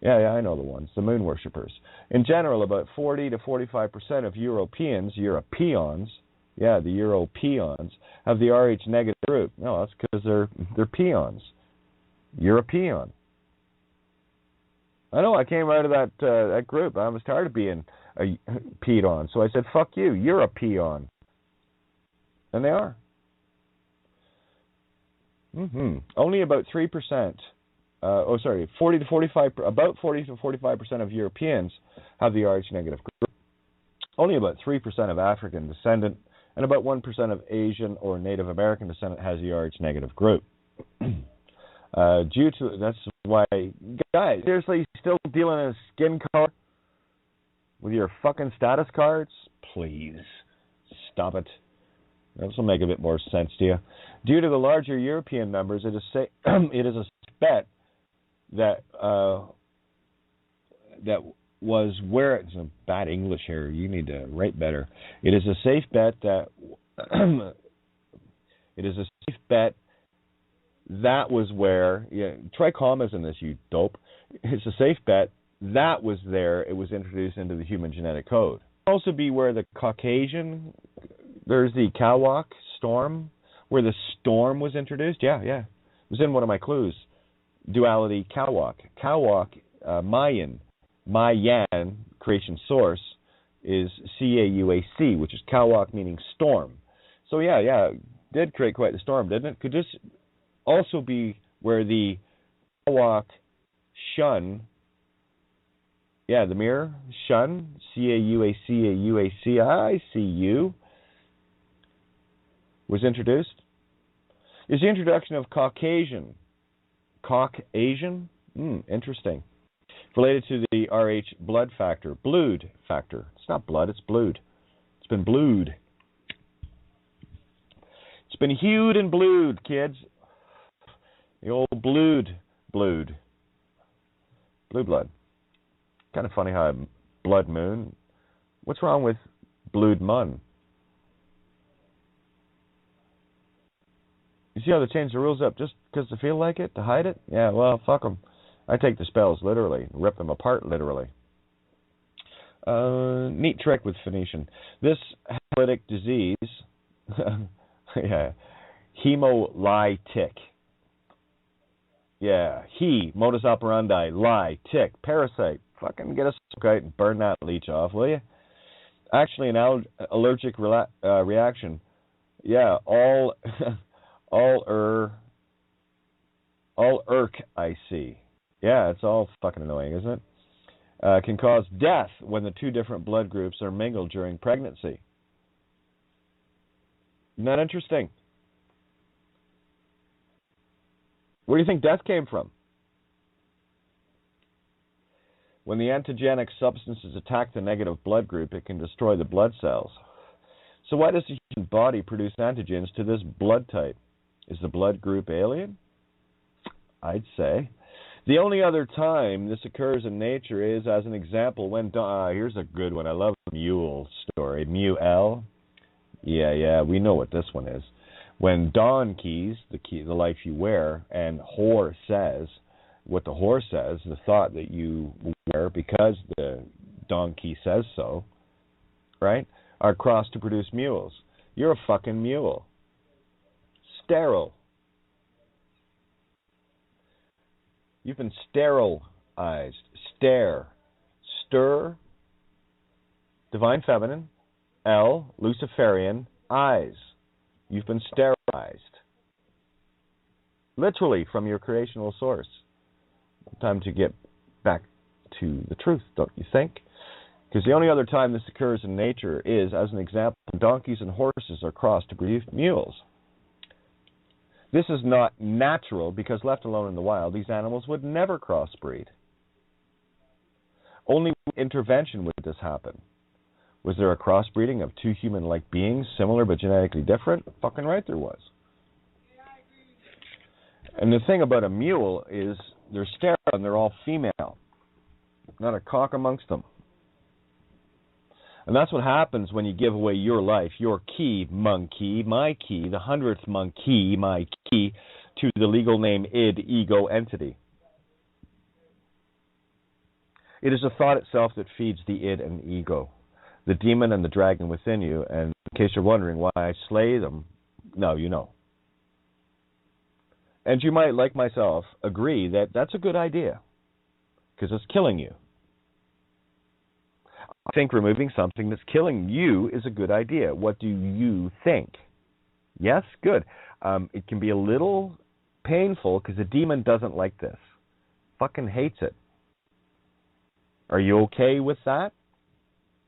Yeah, I know the ones, the moon worshippers. In general, about 40 to 45% of Europeans, the Europeans, have the Rh negative group. No, that's because they're peons. European. I know, I came out of that group. I was tired of being peed on, so I said, fuck you, you're a peon. And they are. Only about 3%, 40 to 45, about 40 to 45% of Europeans have the Rh negative group. Only about 3% of African descendant and about 1% of Asian or Native American descendant has the Rh negative group. That's why, guys, seriously, still dealing in skin color with your fucking status cards? Please, stop it. This will make a bit more sense to you. Due to the larger European numbers, it is a safe bet that was where it's a bad English here. You need to write better. It is a safe bet that that was where. Yeah, try commas in this, you dope. It's a safe bet that was there. It was introduced into the human genetic code. Also be where the Caucasian. There's the Kawak storm, where the storm was introduced. Yeah. It was in one of my clues. Duality Kawak. Kawak, Mayan, creation source, is Cauac, which is Kawak meaning storm. So yeah, did create quite the storm, didn't it? Could this also be where the Kawak shun, the mirror, shun, Cauac, I see you, was introduced? Is the introduction of Caucasian, interesting, related to the Rh blood factor, blood factor. It's not blood, it's blued. It's been blued. been hued and blued, kids. The old blue blood. Kind of funny how blood moon. What's wrong with blued mun? You see how they changed the rules up just because they feel like it, to hide it? Yeah, well, fuck them. I take the spells literally, rip them apart literally. Neat trick with Phoenician. This hemolytic disease, yeah, hemolytic. Yeah, modus operandi, lie, tick, parasite. Fucking get a kite and burn that leech off, will you? Actually, an allergic reaction. Yeah, all irk, I see. Yeah, it's all fucking annoying, isn't it? Can cause death when the two different blood groups are mingled during pregnancy. Isn't that interesting? Where do you think death came from? When the antigenic substances attack the negative blood group, it can destroy the blood cells. So why does the human body produce antigens to this blood type? Is the blood group alien? I'd say. The only other time this occurs in nature is, as an example, when... here's a good one. I love the mule story. Mule. Yeah, we know what this one is. When donkeys, the life you wear, and whore says, what the whore says, the thought that you wear because the donkey says so, right, are crossed to produce mules. You're a fucking mule. Sterile. You've been sterilized. Stare. Stir. Divine Feminine. L. Luciferian. Eyes. You've been sterilized. Literally from your creational source. Time to get back to the truth, don't you think? Because the only other time this occurs in nature is, as an example, donkeys and horses are crossed to produce mules. This is not natural because left alone in the wild, these animals would never crossbreed. Only with intervention would this happen. Was there a crossbreeding of two human-like beings, similar but genetically different? Fucking right there was. And the thing about a mule is they're sterile and they're all female. Not a cock amongst them. And that's what happens when you give away your life, your key, monkey, my key, the 100th monkey, my key, to the legal name id, ego entity. It is the thought itself that feeds the id and ego, the demon and the dragon within you. And in case you're wondering why I slay them, no, you know. And you might, like myself, agree that that's a good idea, because it's killing you. I think removing something that's killing you is a good idea. What do you think? Yes? Good. It can be a little painful because the demon doesn't like this. Fucking hates it. Are you okay with that?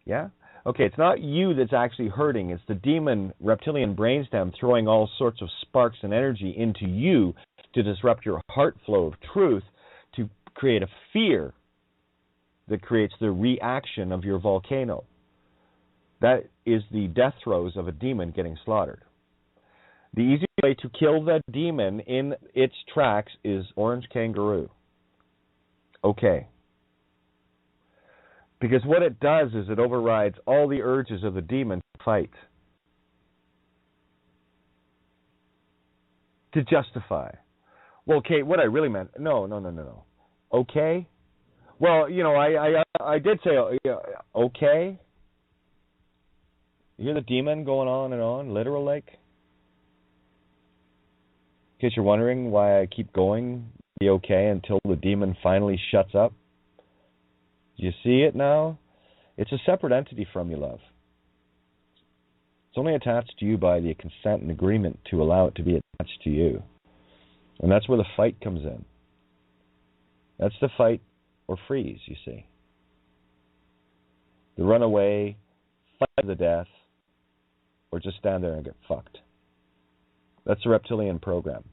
Yeah? Okay, it's not you that's actually hurting. It's the demon reptilian brainstem throwing all sorts of sparks and energy into you to disrupt your heart flow of truth, to create a fear that creates the reaction of your volcano. That is the death throes of a demon getting slaughtered. The easiest way to kill the demon in its tracks is orange kangaroo. Okay. Because what it does is it overrides all the urges of the demon to fight. To justify. Well, Kate, what I really meant... No. Okay? Well, you know, I did say, okay? You hear the demon going on and on, literal like? In case you're wondering why I keep going, be okay until the demon finally shuts up. Do you see it now? It's a separate entity from you, love. It's only attached to you by the consent and agreement to allow it to be attached to you. And that's where the fight comes in. That's the fight or freeze, you see. The run away, fight to the death, or just stand there and get fucked. That's the reptilian program.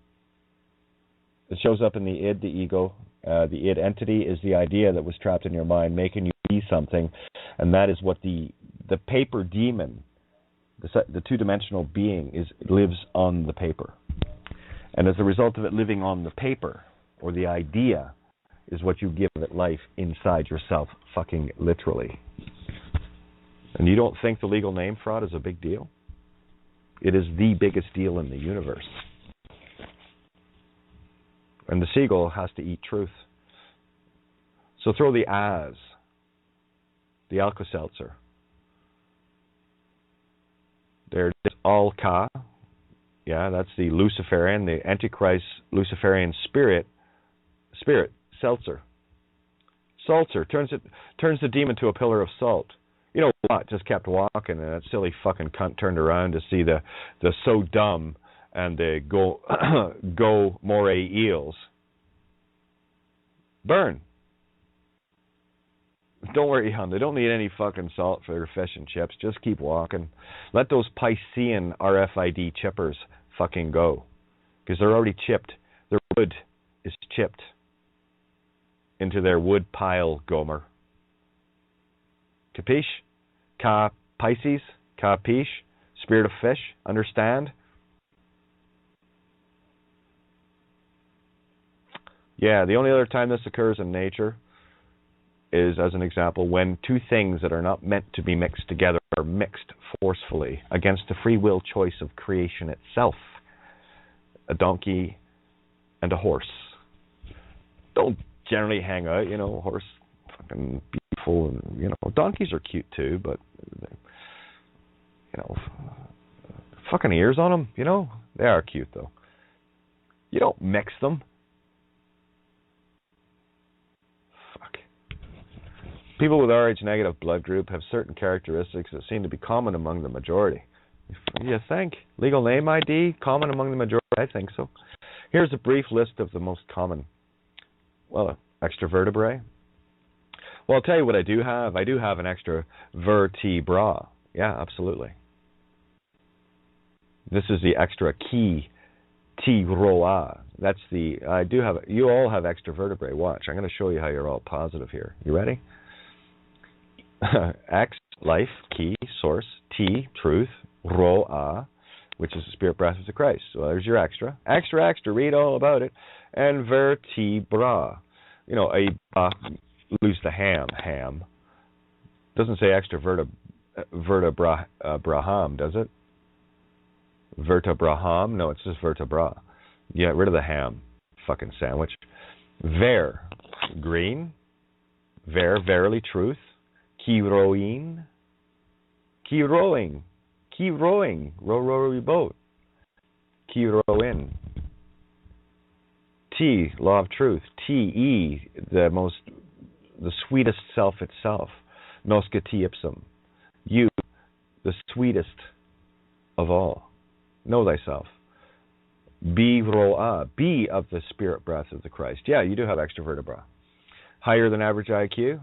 It shows up in the id, the ego. The id entity is the idea that was trapped in your mind, making you be something, and that is what the paper demon The two-dimensional being lives on the paper. And as a result of it living on the paper, or the idea, is what you give it life inside yourself, fucking literally. And you don't think the legal name fraud is a big deal? It is the biggest deal in the universe. And the seagull has to eat truth. So throw the as, the Alka-Seltzer. There's Al-Ka. Yeah, that's the Luciferian, the Antichrist Luciferian spirit, seltzer. Seltzer turns the demon to a pillar of salt. You know what? Just kept walking, and that silly fucking cunt turned around to see the so dumb and the go moray eels burn. Don't worry, hon. They don't need any fucking salt for their fish and chips. Just keep walking. Let those Piscean RFID chippers fucking go, because they're already chipped. Their wood is chipped into their wood pile, Gomer. Capiche? Ka Pisces? Capiche? Spirit of fish? Understand? Yeah, the only other time this occurs in nature is, as an example, when two things that are not meant to be mixed together are mixed forcefully against the free will choice of creation itself. A donkey and a horse don't generally hang out, you know. Horse, fucking beautiful, and you know, donkeys are cute too, but you know, fucking ears on them, you know, they are cute though. You don't mix them. People with Rh negative blood group have certain characteristics that seem to be common among the majority. You think? Legal name ID, common among the majority? I think so. Here's a brief list of the most common. Well, extra vertebrae. Well, I'll tell you what I do have. I do have an extra vertebra. Yeah, absolutely. This is the extra key T-roa. That's the, I do have, you all have extra vertebrae. Watch, I'm going to show you how you're all positive here. You ready? X, life, key, source, T, truth, Ro-a, which is the spirit breath of the Christ. So there's your extra. Extra, read all about it. And vertebra. You know, lose the ham. Doesn't say extra vertebraham, does it? Vertebraham? No, it's just vertebra. Get rid of the ham. Fucking sandwich. Ver, green. Verily, truth. Key-rowing. Row boat. Key-rowin. T, law of truth. T-E, the sweetest self itself. Nosca T ipsum. You, the sweetest of all. Know thyself. B, roa. B of the spirit breath of the Christ. Yeah, you do have extra vertebra. Higher than average IQ?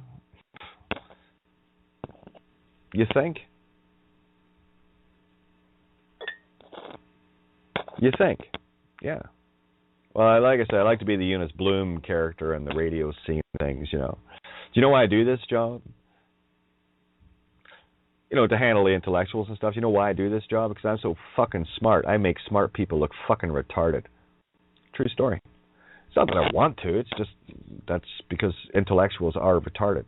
You think? You think? Yeah. Well, like I said, I like to be the Eunice Bloom character in the radio scene things, you know. Do you know why I do this job? You know, to handle the intellectuals and stuff. You know why I do this job? Because I'm so fucking smart. I make smart people look fucking retarded. True story. It's not that I want to. It's just that's because intellectuals are retarded.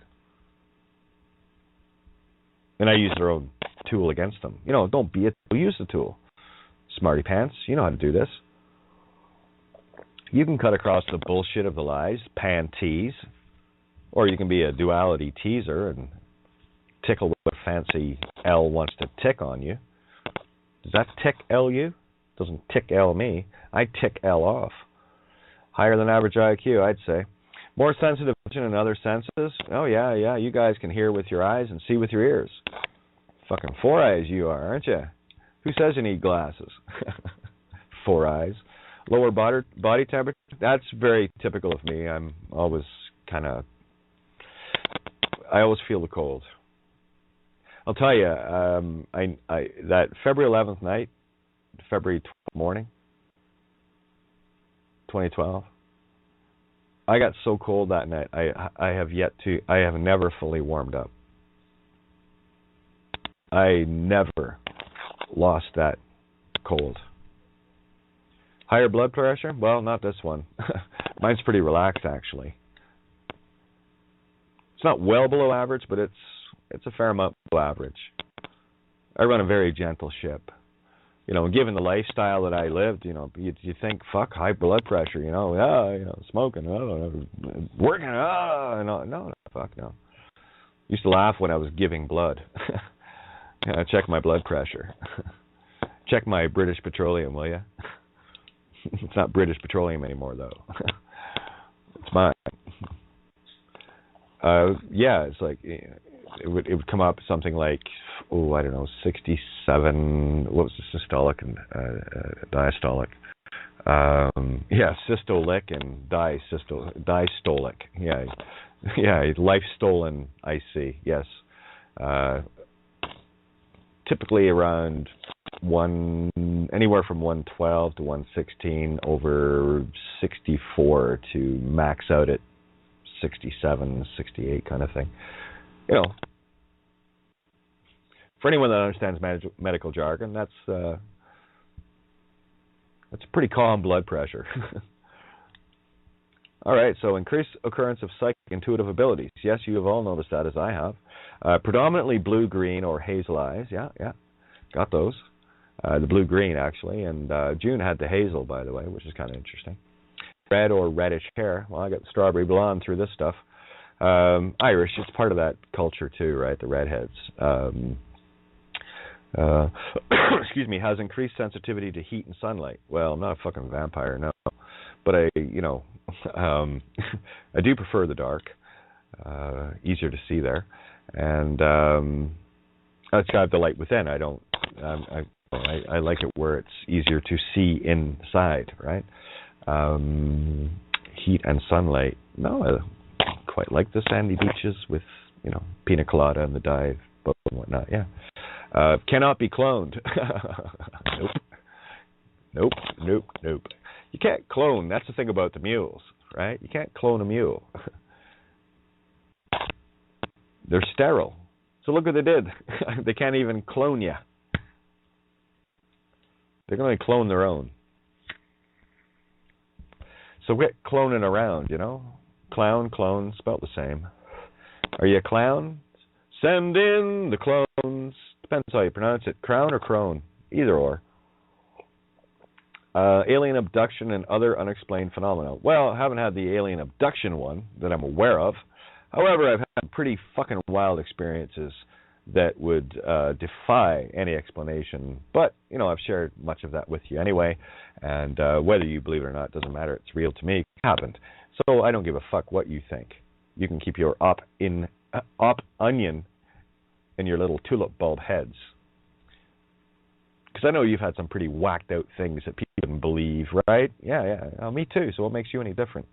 And I use their own tool against them. You know, don't be a tool, use the tool. Smarty pants, you know how to do this. You can cut across the bullshit of the lies, panties, or you can be a duality teaser and tickle what fancy L wants to tick on you. Does that tick L you? Doesn't tick L me. I tick L off. Higher than average IQ, I'd say. More sensitive vision in other senses? Oh, yeah, you guys can hear with your eyes and see with your ears. Fucking 4 eyes you are, aren't you? Who says you need glasses? 4 eyes. Lower body temperature? That's very typical of me. I'm always I always feel the cold. I'll tell you, that February 11th night, February 12th morning, 2012, I got so cold that night. I have never fully warmed up. I never lost that cold. Higher blood pressure? Well, not this one. Mine's pretty relaxed, actually. It's not well below average, but it's a fair amount below average. I run a very gentle ship. You know, given the lifestyle that I lived, you know, you think, fuck, high blood pressure, smoking, working, no, fuck no. Used to laugh when I was giving blood. I check my blood pressure. Check my British Petroleum, will you? It's not British Petroleum anymore, though. It's mine. It's like it would come up something like, 67. What was the systolic and diastolic? Systolic and diastolic. Yeah, life stolen. I see. Yes. Typically around anywhere from 112 to 116 over 64 to max out at 67, 68 kind of thing. You know, for anyone that understands medical jargon, that's a pretty calm blood pressure. All right, so increased occurrence of psychic intuitive abilities. Yes, you have all noticed that, as I have. Predominantly blue-green or hazel eyes. Yeah, got those. The blue-green, actually, and June had the hazel, by the way, which is kind of interesting. Red or reddish hair. Well, I got the strawberry blonde through this stuff. Irish, it's part of that culture too, right? The redheads. Excuse me, has increased sensitivity to heat and sunlight. Well, I'm not a fucking vampire, no. But I do prefer the dark. Easier to see there. And it's got the light within. I like it where it's easier to see inside, right? Heat and sunlight. No, I quite like the sandy beaches with, pina colada and the dive boat and whatnot. Yeah. Cannot be cloned. Nope. You can't clone. That's the thing about the mules, right? You can't clone a mule. They're sterile. So look what they did. They can't even clone you. They're going to clone their own. So quit cloning around, Clown, clone, spelled the same. Are you a clown? Send in the clones. Depends how you pronounce it. Crown or crone. Either or. Alien abduction and other unexplained phenomena. Well, I haven't had the alien abduction one that I'm aware of. However, I've had pretty fucking wild experiences that would defy any explanation. But, I've shared much of that with you anyway. And whether you believe it or not, doesn't matter. It's real to me. It happened. So I don't give a fuck what you think. You can keep your op onion in your little tulip bulb heads. Because I know you've had some pretty whacked out things that people didn't believe, right? Yeah. Me too. So what makes you any different?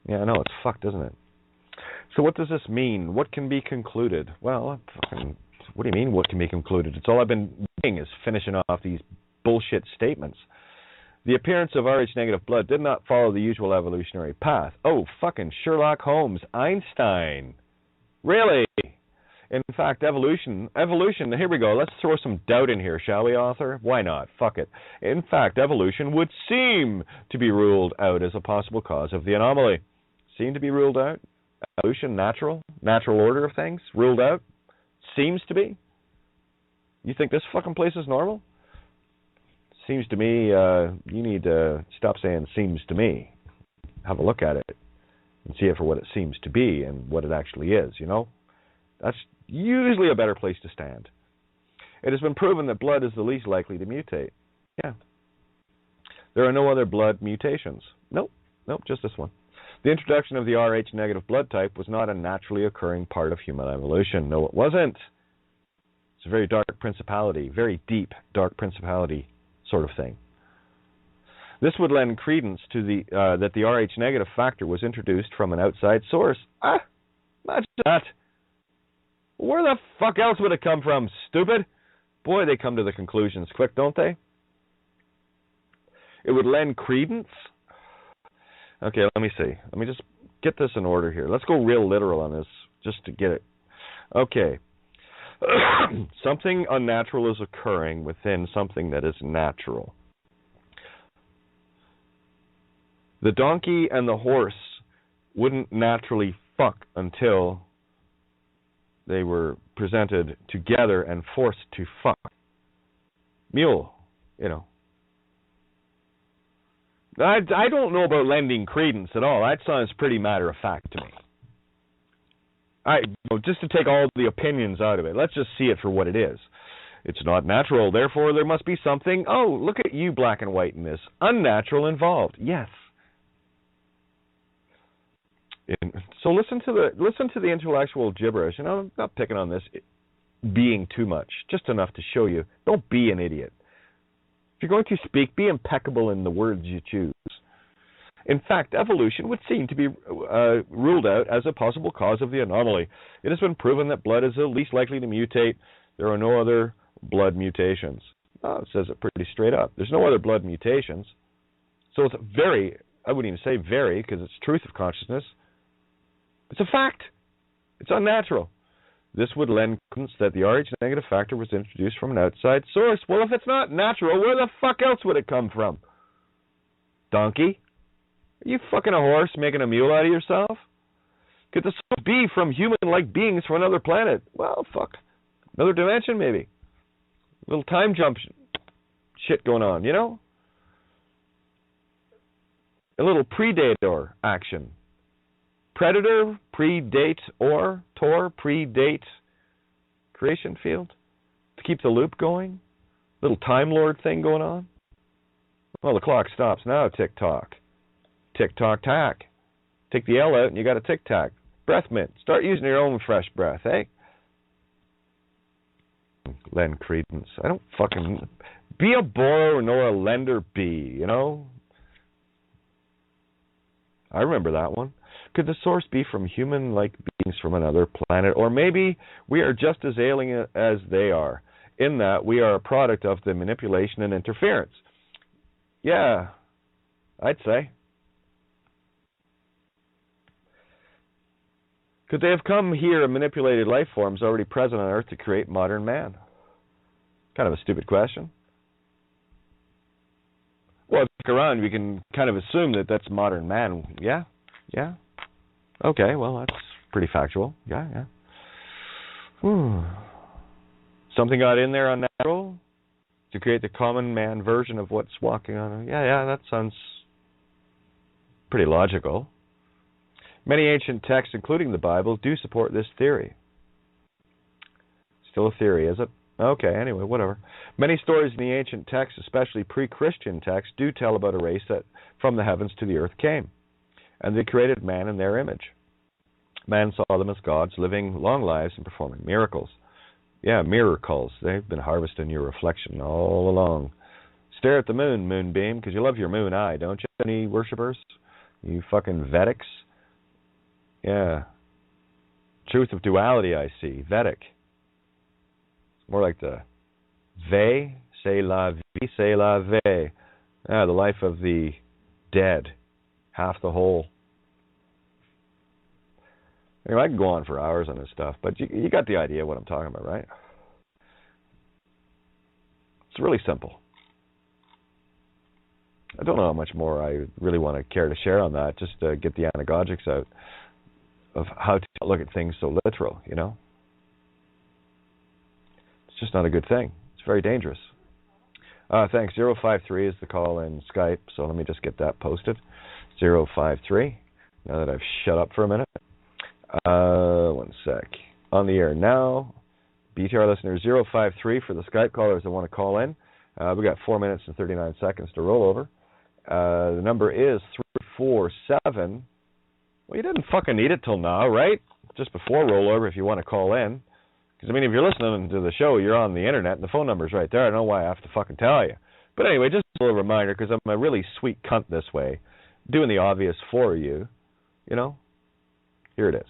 Yeah, I know. It's fucked, isn't it? So what does this mean? What can be concluded? Well, what do you mean what can be concluded? It's all I've been doing is finishing off these bullshit statements. The appearance of Rh-negative blood did not follow the usual evolutionary path. Oh, fucking Sherlock Holmes, Einstein. Really? In fact, evolution, here we go. Let's throw some doubt in here, shall we, author? Why not? Fuck it. In fact, evolution would seem to be ruled out as a possible cause of the anomaly. Seem to be ruled out? Evolution, natural order of things, ruled out? Seems to be? You think this fucking place is normal? Seems to me, you need to stop saying seems to me. Have a look at it and see it for what it seems to be and what it actually is, That's usually a better place to stand. It has been proven that blood is the least likely to mutate. Yeah. There are no other blood mutations. Nope, just this one. The introduction of the Rh-negative blood type was not a naturally occurring part of human evolution. No, it wasn't. It's a very dark principality, very deep dark principality sort of thing. This would lend credence to that the Rh-negative factor was introduced from an outside source. Imagine that. Where the fuck else would it come from, stupid? Boy, they come to the conclusions quick, don't they? It would lend credence? Okay, let me see. Let me just get this in order here. Let's go real literal on this, just to get it. Okay. Something unnatural is occurring within something that is natural. The donkey and the horse wouldn't naturally fuck until they were presented together and forced to fuck. Mule, you know. I don't know about lending credence at all. That sounds pretty matter-of-fact to me. Just to take all the opinions out of it, let's just see it for what it is. It's not natural, therefore there must be something, look at you black and white in this, unnatural involved. Yes. So listen to the intellectual gibberish, and I'm not picking on this being too much, just enough to show you, don't be an idiot. If you're going to speak, be impeccable in the words you choose. In fact, evolution would seem to be ruled out as a possible cause of the anomaly. It has been proven that blood is the least likely to mutate. There are no other blood mutations. It says it pretty straight up. There's no other blood mutations. So it's I wouldn't even say very, because it's truth of consciousness. It's a fact. It's unnatural. This would lend credence that the RH negative factor was introduced from an outside source. Well, if it's not natural, where the fuck else would it come from? Donkey? Are you fucking a horse making a mule out of yourself? Could the source be from human-like beings from another planet? Well, fuck. Another dimension, maybe. A little time jump shit going on, you know? A little predator action. Predator, predate, or Tor, predate, creation field, to keep the loop going. Little Time Lord thing going on. Well, the clock stops now, tick-tock. Tick-tock-tack. Take the L out and you got a tic-tac. Breath mint. Start using your own fresh breath, eh? Lend credence. I don't fucking... Be a borrower nor a lender be, you know? I remember that one. Could the source be from human-like beings from another planet? Or maybe we are just as alien as they are, in that we are a product of the manipulation and interference. Yeah, I'd say. Could they have come here and manipulated life forms already present on Earth to create modern man? Kind of a stupid question. Well, if you look around, we can kind of assume that that's modern man. Yeah? Yeah? Okay, well, that's pretty factual. Yeah. Something got in there unnatural to create the common man version of what's walking on. Yeah, that sounds pretty logical. Many ancient texts, including the Bible, do support this theory. Still a theory, is it? Okay, anyway, whatever. Many stories in the ancient texts, especially pre-Christian texts, do tell about a race that from the heavens to the earth came. And they created man in their image. Man saw them as gods, living long lives and performing miracles. Yeah, miracles. They've been harvesting your reflection all along. Stare at the moon, moonbeam, because you love your moon eye, don't you? Any worshippers? You fucking Vedics? Yeah. Truth of duality, I see. Vedic. It's more like the Ve, c'est la vie, c'est la ve. Ah, the life of the dead. Half the whole. Anyway, I can go on for hours on this stuff, but you got the idea what I'm talking about, right? It's really simple. I don't know how much more I really want to care to share on that, just to get the anagogics out of how to look at things so literal, you know? It's just not a good thing. It's very dangerous. Thanks. 053 is the call in Skype, so let me just get that posted. 053, now that I've shut up for a minute. One sec. On the air now. BTR listeners 053 for the Skype callers that want to call in. We got 4 minutes and 39 seconds to roll over. The number is 347. Well, you didn't fucking need it till now, right? Just before rollover if you want to call in. Because, I mean, if you're listening to the show, you're on the internet, and the phone number's right there. I don't know why I have to fucking tell you. But anyway, just a little reminder, because I'm a really sweet cunt this way, doing the obvious for you, you know? Here it is.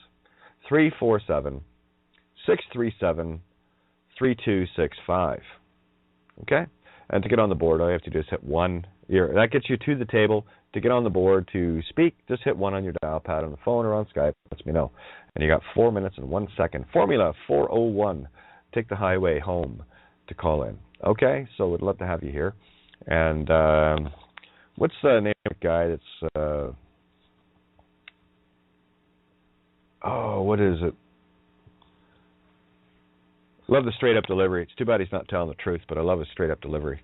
347-637-3265. Okay? And to get on the board, all you have to do is hit 1. That gets you to the table. To get on the board to speak, just hit 1 on your dial pad on the phone or on Skype. Lets me know. And you got 4 minutes and 1 second. Formula 401. take the highway home to call in. Okay, so we'd love to have you here. And what's the name of the guy that's... what is it? Love the straight-up delivery. It's too bad he's not telling the truth, but I love his straight-up delivery.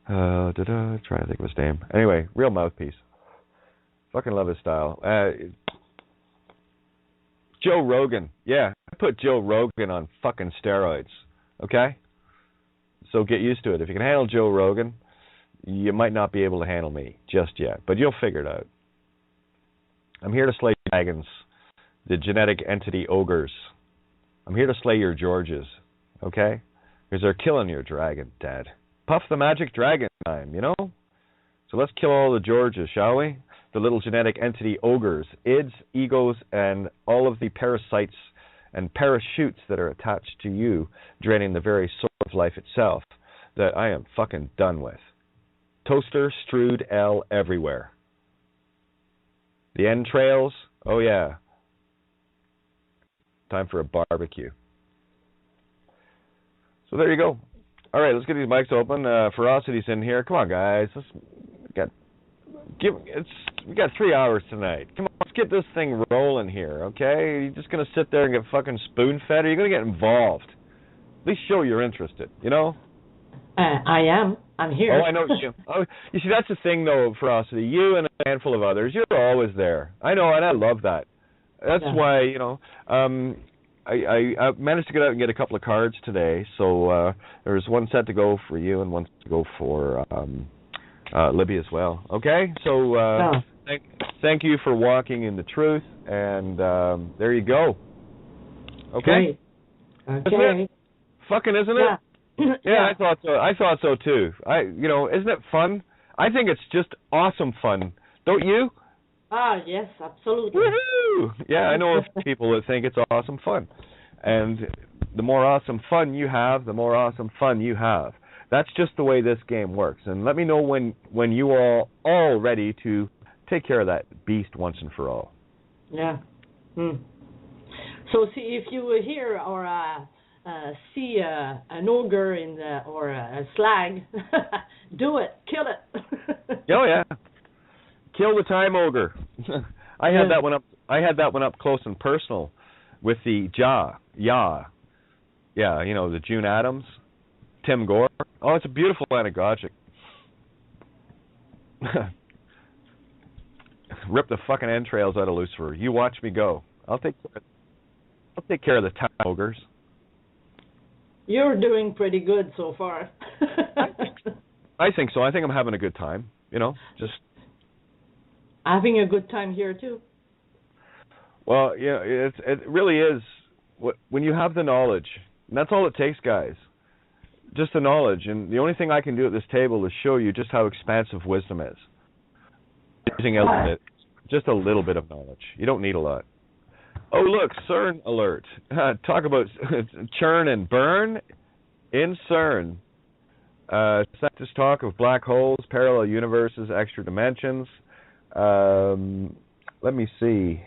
Try to think of his name. Anyway, real mouthpiece. Fucking love his style. Joe Rogan. Yeah, I put Joe Rogan on fucking steroids. Okay? So get used to it. If you can handle Joe Rogan, you might not be able to handle me just yet, but you'll figure it out. I'm here to slay dragons, the genetic entity ogres. I'm here to slay your Georges, okay? Because they're killing your dragon, Dad. Puff the magic dragon time, you know? So let's kill all the Georges, shall we? The little genetic entity ogres, ids, egos, and all of the parasites and parachutes that are attached to you, draining the very soul of life itself, that I am fucking done with. Toaster, strewed, L everywhere. The entrails, oh yeah. Time for a barbecue. So there you go. All right, let's get these mics open. Ferocity's in here. Come on, guys. We got 3 hours tonight. Come on, let's get this thing rolling here, okay? Are you just going to sit there and get fucking spoon-fed, or are you going to get involved? At least show you're interested, you know? I am. I'm here. Oh, I know you. Oh, you see, that's the thing, though, Ferocity. You and a handful of others, you're always there. I know, and I love that. That's why, you know, I managed to get out and get a couple of cards today. So there's one set to go for you and one set to go for Libby as well. Okay? So thank you for walking in the truth, and there you go. Okay? Okay. Isn't it? Fucking, isn't it? Yeah, I thought so. I thought so too. Isn't it fun? I think it's just awesome fun. Don't you? Yes, absolutely. Woohoo! Yeah, I know people that think it's awesome fun. And the more awesome fun you have, the more awesome fun you have. That's just the way this game works. And let me know when you are all ready to take care of that beast once and for all. Yeah. So see, if you hear or see an ogre or a slag, do it. Kill it. Oh yeah. Kill the time ogre. I had that one up. I had that one up close and personal with the Yeah, the June Adams, Tim Gore. Oh, it's a beautiful anagogic. Rip the fucking entrails out of Lucifer. You watch me go. I'll take care of the time ogres. You're doing pretty good so far. I think so. I think I'm having a good time. Just having a good time here too. Well, yeah, it really is. When you have the knowledge, and that's all it takes, guys. Just the knowledge, and the only thing I can do at this table is show you just how expansive wisdom is. Using just a little bit of knowledge. You don't need a lot. Oh, look, CERN alert. Talk about churn and burn in CERN. Scientists talk of black holes, parallel universes, extra dimensions. Let me see.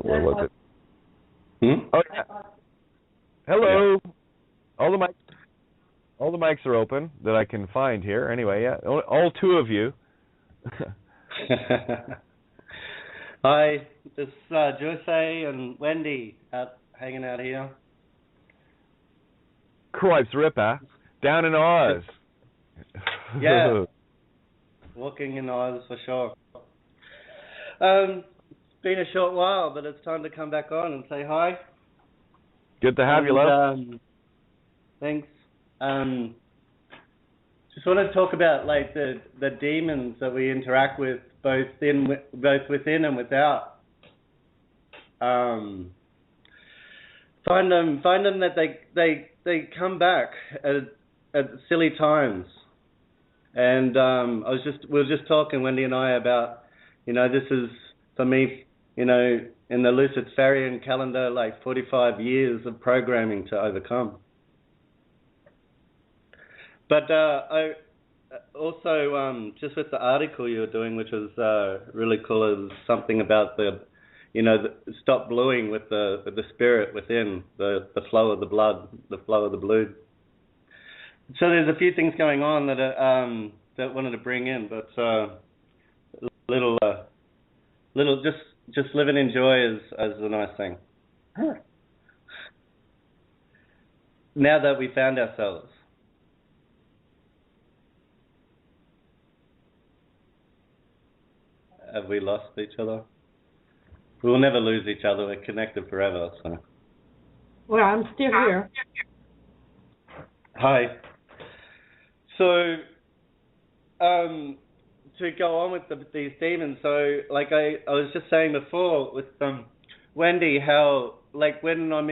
Where was it? Oh, yeah. Hello. Yeah. All the mics are open that I can find here. Anyway, yeah, all two of you. Hi, it's Jose and Wendy hanging out here. Cripes Ripper, down in Oz. Yeah, walking in Oz for sure. It's been a short while, but it's time to come back on and say hi. Good to have you, love. Thanks. Just want to talk about like the demons that we interact with, both within and without. Find them that they come back at silly times. And we were just talking, Wendy and I, about this is for me, in the Luciferian calendar, like 45 years of programming to overcome. But I also, just with the article you were doing, which was really cool, it was something about the stop bluing with the spirit within, the flow of the blood, the flow of the blood. So there's a few things going on that that I wanted to bring in, but little just live and enjoy is a nice thing. Now that we found ourselves. Have we lost each other? We will never lose each other. We're connected forever. So. Well, I'm still here. Hi. So, to go on with these demons, so like I was just saying before with Wendy, how like when I'm